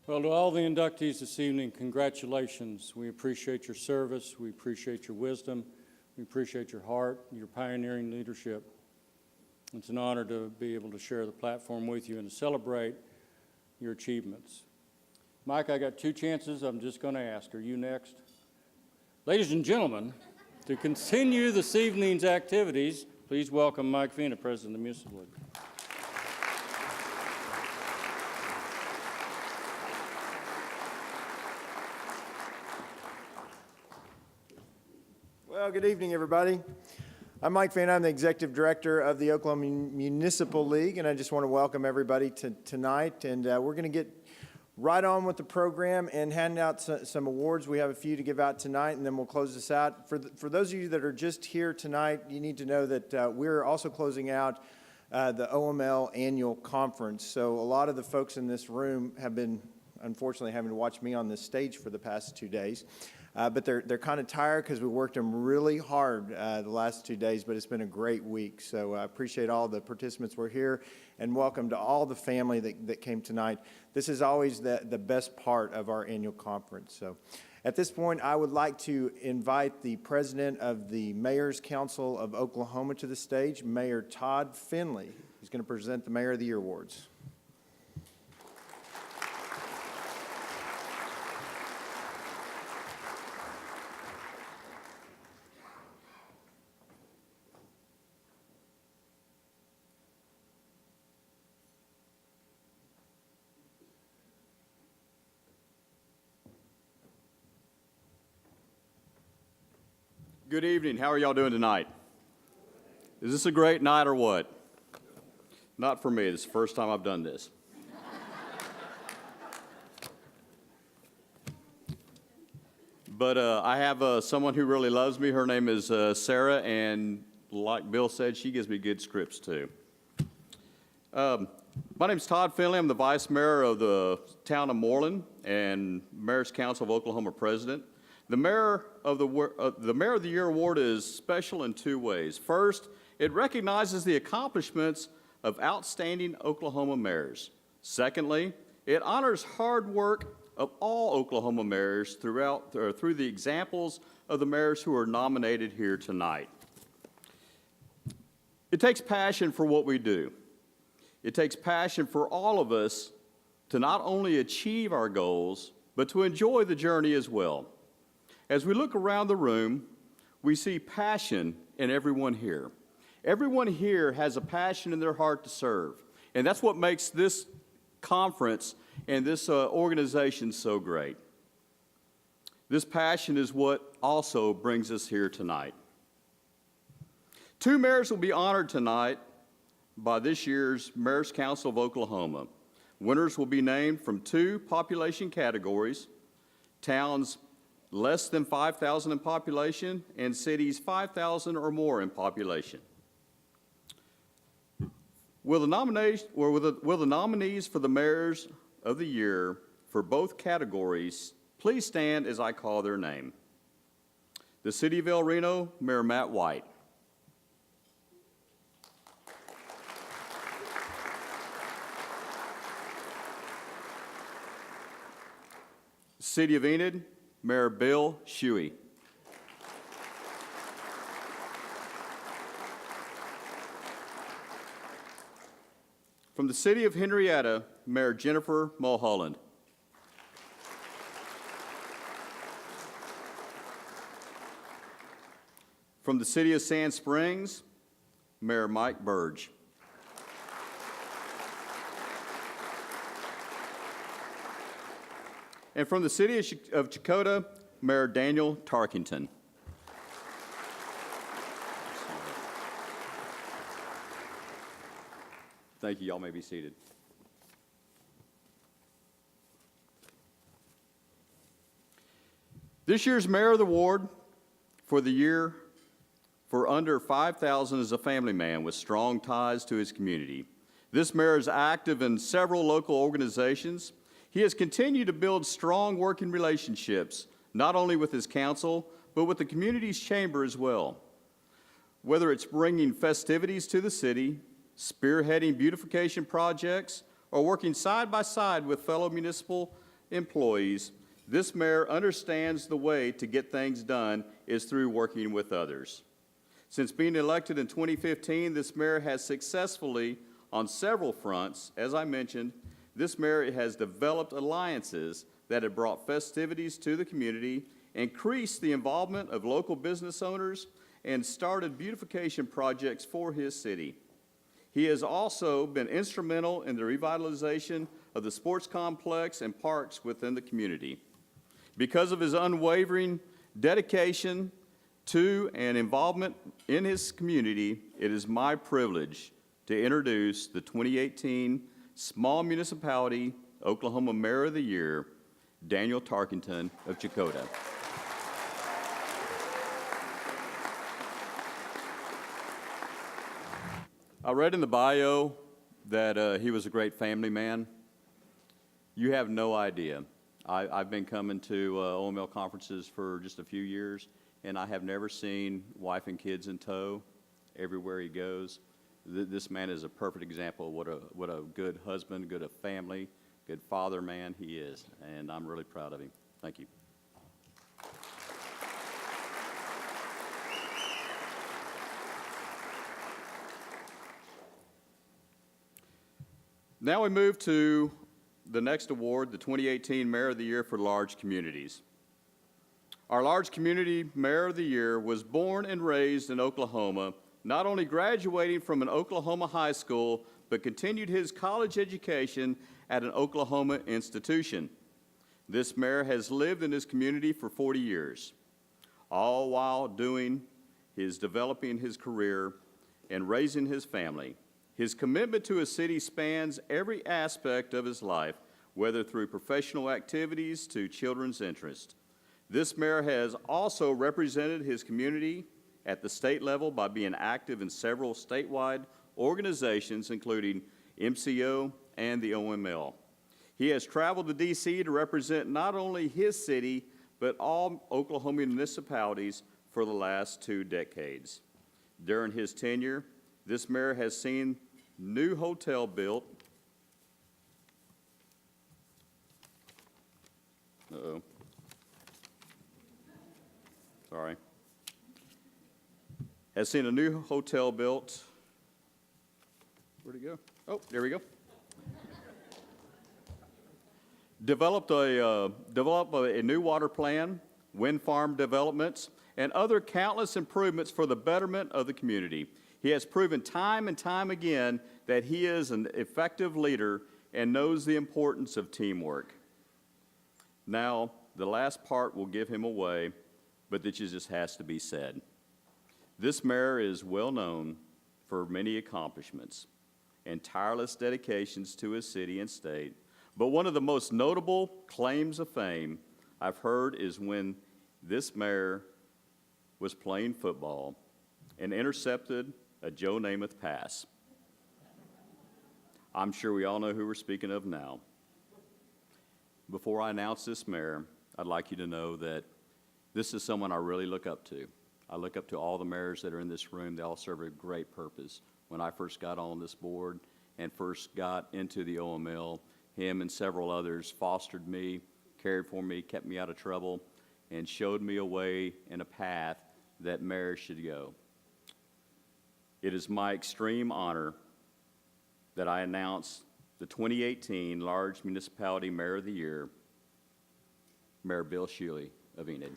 Well, to all the inductees this evening, congratulations. We appreciate your service. We appreciate your wisdom. We appreciate your heart, your pioneering leadership. It's an honor to be able to share the platform with you and to celebrate your achievements. Mike, I got 2 chances. I'm just going to ask, are you next? Ladies and gentlemen, to continue this evening's activities, please welcome Mike Fina, President of the Municipal League. Well, good evening, everybody. I'm Mike Fina. I'm the Executive Director of the Oklahoma Municipal League, and I just want to welcome everybody to tonight. And we're going to get right on with the program and hand out some awards. We have a few to give out tonight, and then we'll close this out. For those of you that are just here tonight, you need to know that we're also closing out the OML annual conference. So a lot of the folks in this room have been, unfortunately, having to watch me on this stage for the past 2 days. But they're kind of tired because we worked them really hard the last 2 days, but it's been a great week. So I appreciate all the participants who are here, and welcome to all the family that came tonight. This is always the best part of our annual conference. So at this point, I would like to invite the president of the Mayor's Council of Oklahoma to the stage, Mayor Todd Finley, who's going to present the Mayor of the Year Awards. Good evening. How are y'all doing tonight? Is this a great night or what? Not for me. This is the first time I've done this. But I have someone who really loves me. Her name is Sarah, and like Bill said, she gives me good scripts too. My name is Todd Finley. I'm the Vice Mayor of the town of Moreland and Mayor's Council of Oklahoma President. The Mayor of the Year Award is special in two ways. First, it recognizes the accomplishments of outstanding Oklahoma mayors. Secondly, it honors hard work of all Oklahoma mayors through the examples of the mayors who are nominated here tonight. It takes passion for what we do. It takes passion for all of us to not only achieve our goals, but to enjoy the journey as well. As we look around the room, we see passion in everyone here. Everyone here has a passion in their heart to serve, and that's what makes this conference and this organization so great. This passion is what also brings us here tonight. Two mayors will be honored tonight by this year's Mayor's Council of Oklahoma. Winners will be named from two population categories: towns less than 5,000 in population and cities 5,000 or more in population. Will the nominees for the Mayors of the Year for both categories please stand as I call their name? The City of El Reno, Mayor Matt White. City of Enid, Mayor Bill Shuey. From the City of Henrietta, Mayor Jennifer Mulholland. From the City of Sand Springs, Mayor Mike Burge. And from the City of Checotah, Mayor Daniel Tarkington. Thank you. Y'all may be seated. This year's Mayor of the Award for the year for under 5,000 is a family man with strong ties to his community. This mayor is active in several local organizations. He has continued to build strong working relationships, not only with his council, but with the community's chamber as well. Whether it's bringing festivities to the city, spearheading beautification projects, or working side by side with fellow municipal employees, this mayor understands the way to get things done is through working with others. Since being elected in 2015, this mayor has successfully, on several fronts, as I mentioned, this mayor has developed alliances that have brought festivities to the community, increased the involvement of local business owners, and started beautification projects for his city. He has also been instrumental in the revitalization of the sports complex and parks within the community. Because of his unwavering dedication to and involvement in his community, it is my privilege to introduce the 2018 Small Municipality Oklahoma Mayor of the Year, Daniel Tarkington of Checotah. I read in the bio that he was a great family man. You have no idea. I've been coming to OML conferences for just a few years, and I have never seen wife and kids in tow everywhere he goes. This man is a perfect example of what a good husband, good family, good father man he is, and I'm really proud of him. Thank you. Now we move to the next award, the 2018 Mayor of the Year for Large Communities. Our Large Community Mayor of the Year was born and raised in Oklahoma, not only graduating from an Oklahoma high school, but continued his college education at an Oklahoma institution. This mayor has lived in his community for 40 years. all while developing his career and raising his family. His commitment to his city spans every aspect of his life, whether through professional activities to children's interests. This mayor has also represented his community at the state level by being active in several statewide organizations, including MCO and the OML. He has traveled to D.C. to represent not only his city, but all Oklahoma municipalities for the last 2 decades. During his tenure, this mayor has seen new hotel built. Sorry. Has seen a new hotel built. Where'd it go? Oh, there we go. Developed a new water plan, wind farm developments, and other countless improvements for the betterment of the community. He has proven time and time again that he is an effective leader and knows the importance of teamwork. Now, the last part will give him away, but it just has to be said. This mayor is well known for many accomplishments and tireless dedications to his city and state, but one of the most notable claims of fame I've heard is when this mayor was playing football and intercepted a Joe Namath pass. I'm sure we all know who we're speaking of now. Before I announce this mayor, I'd like you to know that this is someone I really look up to. I look up to all the mayors that are in this room. They all serve a great purpose. When I first got on this board and first got into the OML, him and several others fostered me, cared for me, kept me out of trouble, and showed me a way and a path that mayors should go. It is my extreme honor that I announce the 2018 Large Municipality Mayor of the Year, Mayor Bill Shuey of Enid.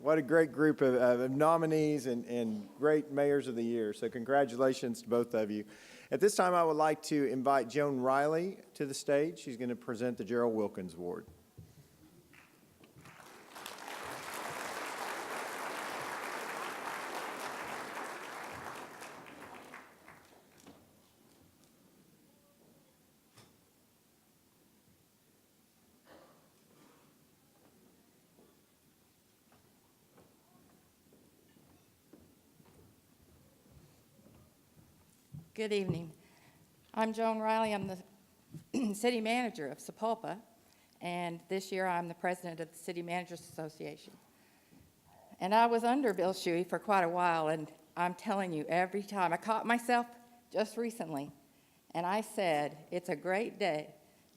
What a great group of nominees and great mayors of the year. So congratulations to both of you. At this time, I would like to invite Joan Riley to the stage. She's going to present the Gerald Wilkins Award. Good evening. I'm Joan Riley. I'm the city manager of Sapulpa, and this year I'm the president of the City Managers Association. And I was under Bill Shuey for quite a while, and I'm telling you, every time, I caught myself just recently, and I said, it's a great day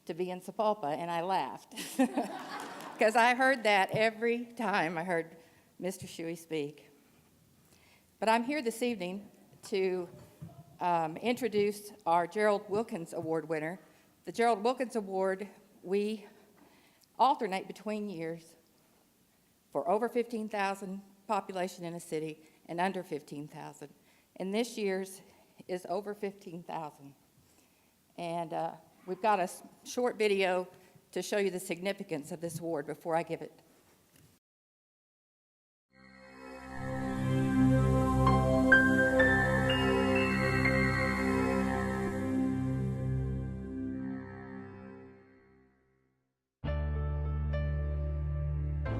to be in Sapulpa, and I laughed. Because I heard that every time I heard Mr. Shuey speak. But I'm here this evening to introduce our Gerald Wilkins Award winner. The Gerald Wilkins Award, we alternate between years for over 15,000 population in a city and under 15,000. And this year's is over 15,000. And we've got a short video to show you the significance of this award before I give it.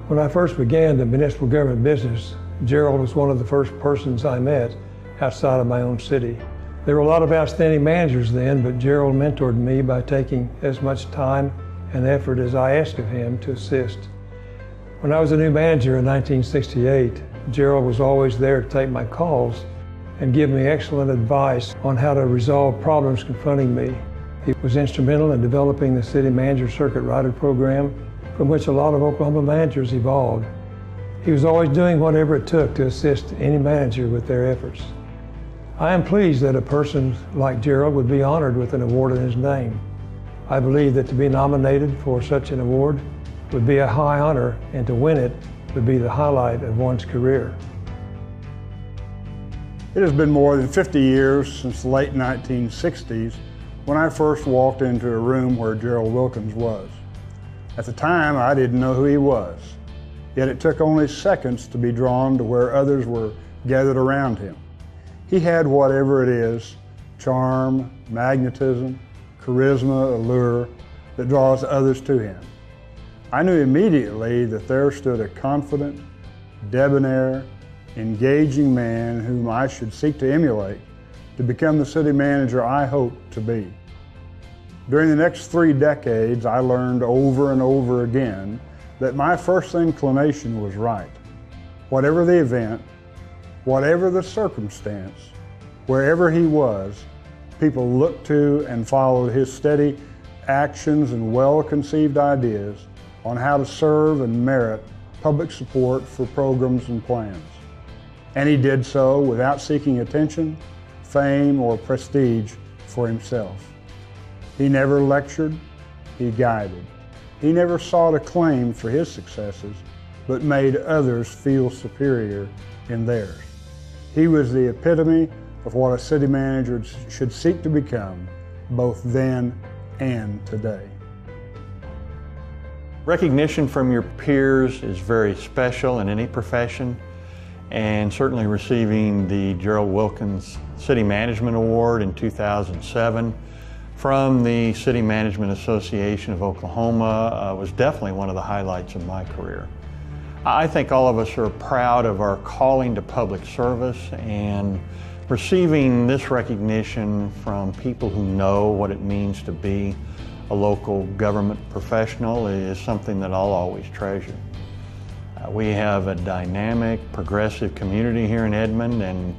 When I first began the municipal government business, Gerald was one of the first persons I met outside of my own city. There were a lot of outstanding managers then, but Gerald mentored me by taking as much time and effort as I asked of him to assist. When I was a new manager in 1968, Gerald was always there to take my calls and give me excellent advice on how to resolve problems confronting me. He was instrumental in developing the City Manager Circuit Rider program, from which a lot of Oklahoma managers evolved. He was always doing whatever it took to assist any manager with their efforts. I am pleased that a person like Gerald would be honored with an award in his name. I believe that to be nominated for such an award would be a high honor, and to win it would be the highlight of one's career. It has been more than 50 years since the late 1960s when I first walked into a room where Gerald Wilkins was. At the time, I didn't know who he was, yet it took only seconds to be drawn to where others were gathered around him. He had whatever it is, charm, magnetism, charisma, allure, that draws others to him. I knew immediately that there stood a confident, debonair, engaging man whom I should seek to emulate to become the city manager I hoped to be. During the next 3 decades, I learned over and over again that my first inclination was right. Whatever the event, whatever the circumstance, wherever he was, people looked to and followed his steady actions and well-conceived ideas on how to serve and merit public support for programs and plans. And he did so without seeking attention, fame, or prestige for himself. He never lectured, he guided. He never sought acclaim for his successes, but made others feel superior in theirs. He was the epitome of what a city manager should seek to become, both then and today. Recognition from your peers is very special in any profession, and certainly receiving the Gerald Wilkins City Management Award in 2007 from the City Management Association of Oklahoma was definitely one of the highlights of my career. I think all of us are proud of our calling to public service, and receiving this recognition from people who know what it means to be a local government professional is something that I'll always treasure. We have a dynamic, progressive community here in Edmond, and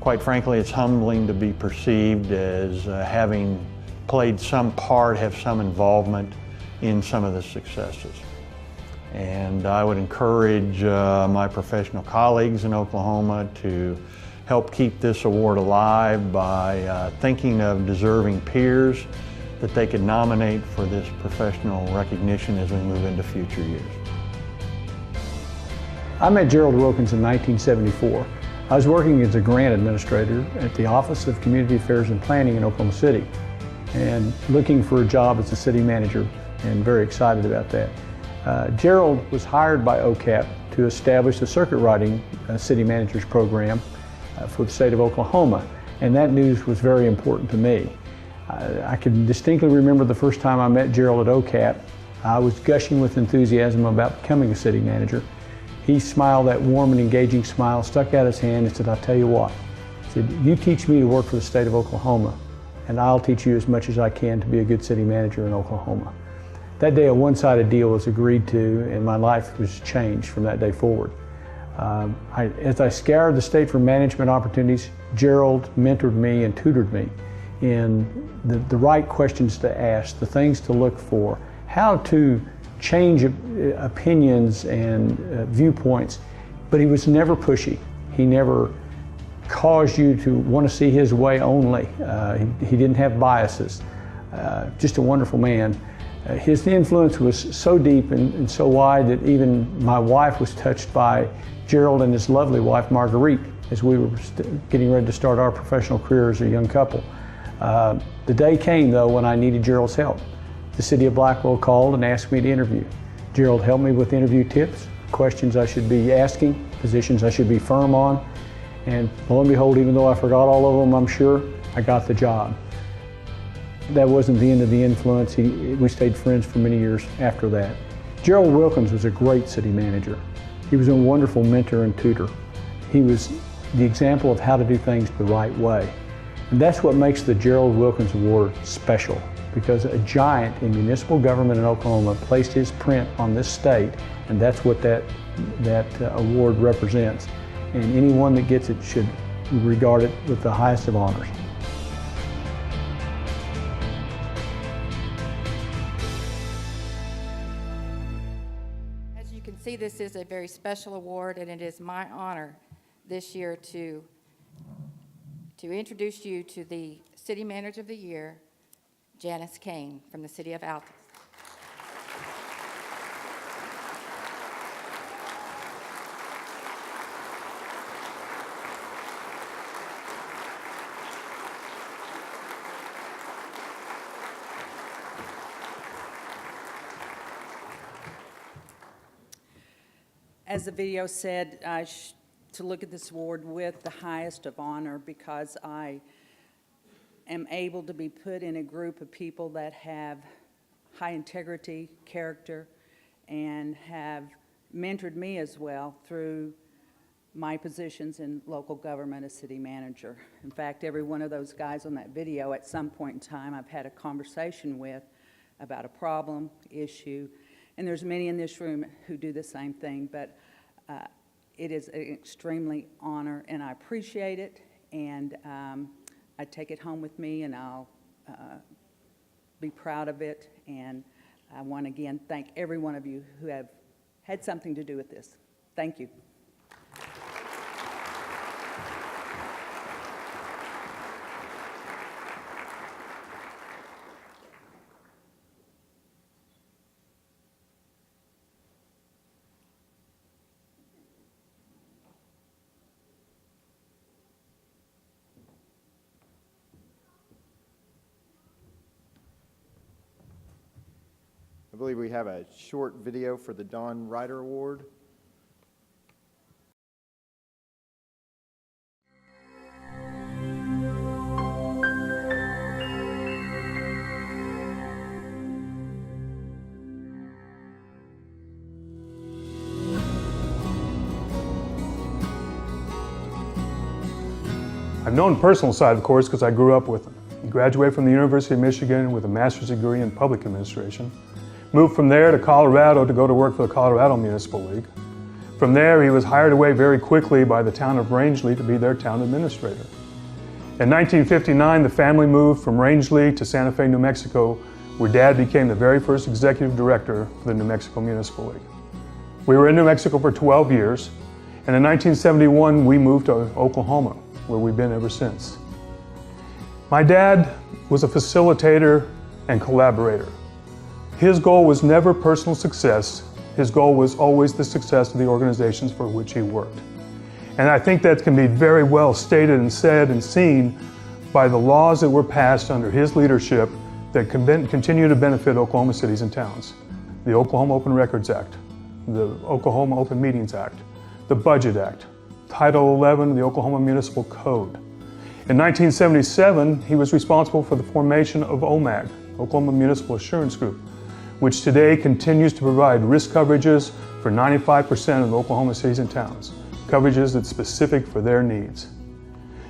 quite frankly, it's humbling to be perceived as having played some part, have some involvement in some of the successes. And I would encourage my professional colleagues in Oklahoma to help keep this award alive by thinking of deserving peers that they could nominate for this professional recognition as we move into future years. I met Gerald Wilkins in 1974. I was working as a grant administrator at the Office of Community Affairs and Planning in Oklahoma City, and looking for a job as a city manager, and very excited about that. Gerald was hired by OCAP to establish the circuit riding city managers program for the state of Oklahoma, and that news was very important to me. I can distinctly remember the first time I met Gerald at OCAP. I was gushing with enthusiasm about becoming a city manager. He smiled that warm and engaging smile, stuck out his hand and said, "I'll tell you what," he said, "you teach me to work for the state of Oklahoma, and I'll teach you as much as I can to be a good city manager in Oklahoma." That day a one-sided deal was agreed to, and my life was changed from that day forward. As I scoured the state for management opportunities, Gerald mentored me and tutored me in the right questions to ask, the things to look for, how to change opinions and viewpoints, but he was never pushy. He never caused you to want to see his way only. He didn't have biases. Just a wonderful man. His influence was so deep and so wide that even my wife was touched by Gerald and his lovely wife, Marguerite, as we were getting ready to start our professional career as a young couple. The day came, though, when I needed Gerald's help. The city of Blackwell called and asked me to interview. Gerald helped me with interview tips, questions I should be asking, positions I should be firm on, and lo and behold, even though I forgot all of them, I'm sure, I got the job. That wasn't the end of the influence. We stayed friends for many years after that. Gerald Wilkins was a great city manager. He was a wonderful mentor and tutor. He was the example of how to do things the right way. And that's what makes the Gerald Wilkins Award special, because a giant in municipal government in Oklahoma placed his print on this state, and that's what that award represents. And anyone that gets it should we regard it with the highest of honors. As you can see, this is a very special award, and it is my honor this year to introduce you to the City Manager of the Year, Janus Kane, from the City of Altus. As the video said, to look at this award with the highest of honor, because I am able to be put in a group of people that have high integrity, character, and have mentored me as well through my positions in local government as city manager. In fact, every one of those guys on that video at some point in time I've had a conversation with about a problem, issue, and there's many in this room who do the same thing, but it is an extremely honor, and I appreciate it, and I take it home with me, and I'll be proud of it, and I want to again thank every one of you who have had something to do with this. Thank you. I believe we have a short video for the Reiter Award. I've known the personal side, of course, because I grew up with him. He graduated from the University of Michigan with a master's degree in public administration. Moved from there to Colorado to go to work for the Colorado Municipal League. From there, he was hired away very quickly by the town of Rangeley to be their town administrator. In 1959, the family moved from Rangeley to Santa Fe, New Mexico, where Dad became the very first executive director for the New Mexico Municipal League. We were in New Mexico for 12 years, and in 1971, we moved to Oklahoma, where we've been ever since. My dad was a facilitator and collaborator. His goal was never personal success. His goal was always the success of the organizations for which he worked. And I think that can be very well stated and said and seen by the laws that were passed under his leadership that continue to benefit Oklahoma cities and towns. The Oklahoma Open Records Act, the Oklahoma Open Meetings Act, the Budget Act, Title 11 of the Oklahoma Municipal Code. In 1977, he was responsible for the formation of OMAG, Oklahoma Municipal Assurance Group, which today continues to provide risk coverages for 95% of Oklahoma cities and towns, coverages that's specific for their needs.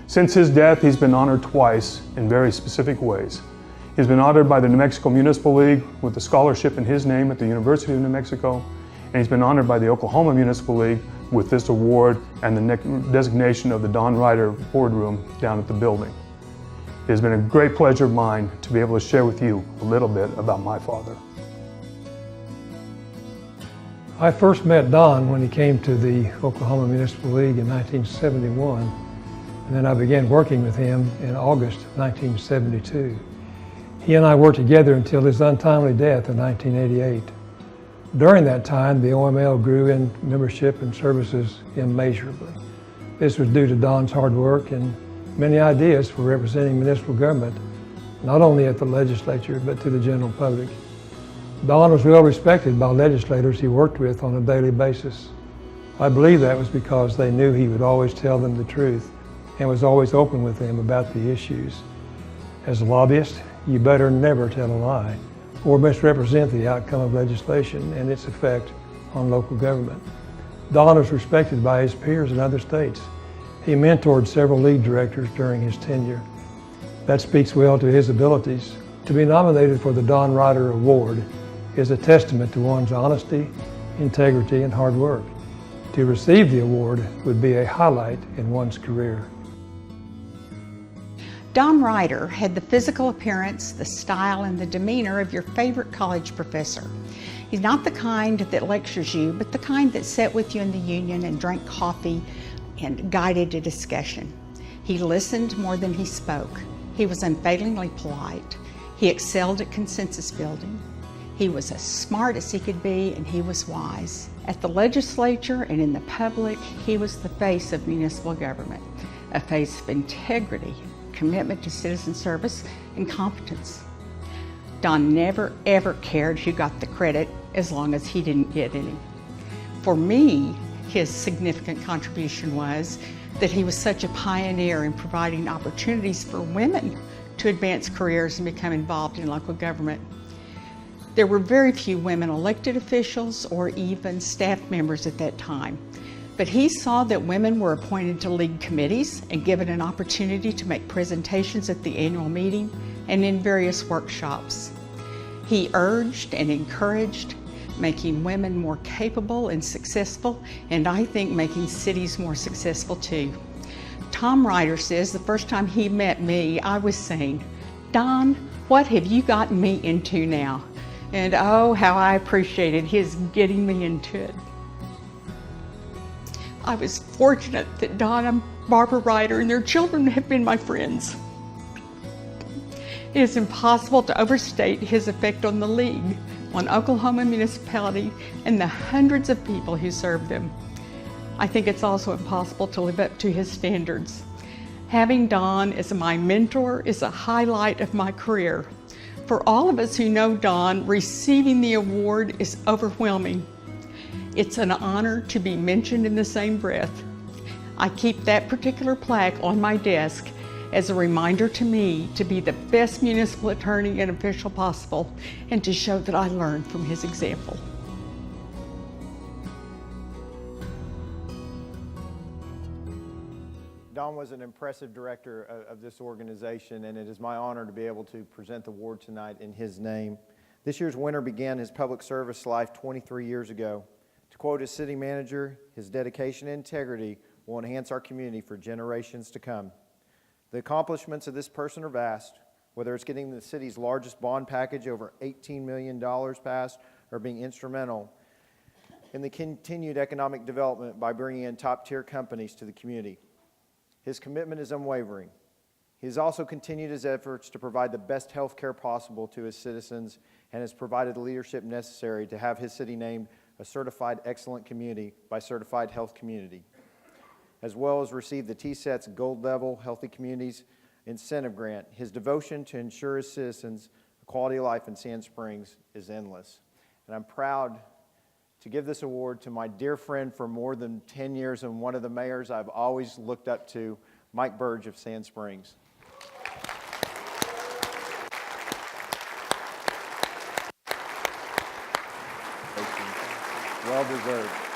Since his death, he's been honored twice in very specific ways. He's been honored by the New Mexico Municipal League with a scholarship in his name at the University of New Mexico, and he's been honored by the Oklahoma Municipal League with this award and the designation of the Reiter boardroom down at the building. It has been a great pleasure of mine to be able to share with you a little bit about my father. I first met Don when he came to the Oklahoma Municipal League in 1971, and then I began working with him in August of 1972. He and I worked together until his untimely death in 1988. During that time, the OML grew in membership and services immeasurably. This was due to Don's hard work and many ideas for representing municipal government, not only at the legislature, but to the general public. Don was well respected by legislators he worked with on a daily basis. I believe that was because they knew he would always tell them the truth and was always open with them about the issues. As a lobbyist, you better never tell a lie or misrepresent the outcome of legislation and its effect on local government. Don was respected by his peers in other states. He mentored several league directors during his tenure. That speaks well to his abilities. To be nominated for the Reiter Award is a testament to one's honesty, integrity, and hard work. To receive the award would be a highlight in one's career. Don Reiter had the physical appearance, the style, and the demeanor of your favorite college professor. He's not the kind that lectures you, but the kind that sat with you in the union and drank coffee and guided a discussion. He listened more than he spoke. He was unfailingly polite. He excelled at consensus building. He was as smart as he could be, and he was wise. At the legislature and in the public, he was the face of municipal government, a face of integrity, commitment to citizen service, and competence. Don never, ever cared who got the credit as long as he didn't get any. For me, his significant contribution was that he was such a pioneer in providing opportunities for women to advance careers and become involved in local government. There were very few women elected officials or even staff members at that time, but he saw that women were appointed to league committees and given an opportunity to make presentations at the annual meeting and in various workshops. He urged and encouraged making women more capable and successful, and I think making cities more successful too. Tom Reiter says the first time he met me, I was saying, "Don, what have you gotten me into now?" And oh, how I appreciated his getting me into it. I was fortunate that Don and Barbara Reiter and their children have been my friends. It is impossible to overstate his effect on the League, on Oklahoma municipality, and the hundreds of people who serve them. I think it's also impossible to live up to his standards. Having Don as my mentor is a highlight of my career. For all of us who know Don, receiving the award is overwhelming. It's an honor to be mentioned in the same breath. I keep that particular plaque on my desk as a reminder to me to be the best municipal attorney and official possible, and to show that I learned from his example. Don was an impressive director of this organization, and it is my honor to be able to present the award tonight in his name. This year's winner began his public service life 23 years ago. To quote his city manager, his dedication and integrity will enhance our community for generations to come. The accomplishments of this person are vast, whether it's getting the city's largest bond package, over $18 million passed, or being instrumental in the continued economic development by bringing in top-tier companies to the community. His commitment is unwavering. He has also continued his efforts to provide the best health care possible to his citizens, and has provided the leadership necessary to have his city named a certified excellent community by Certified Health Community, as well as received the TSET's Gold Level Healthy Communities Incentive Grant. His devotion to ensure his citizens a quality of life in Sand Springs is endless. And I'm proud to give this award to my dear friend for more than 10 years and one of the mayors I've always looked up to, Mike Burge of Sand Springs. Well deserved.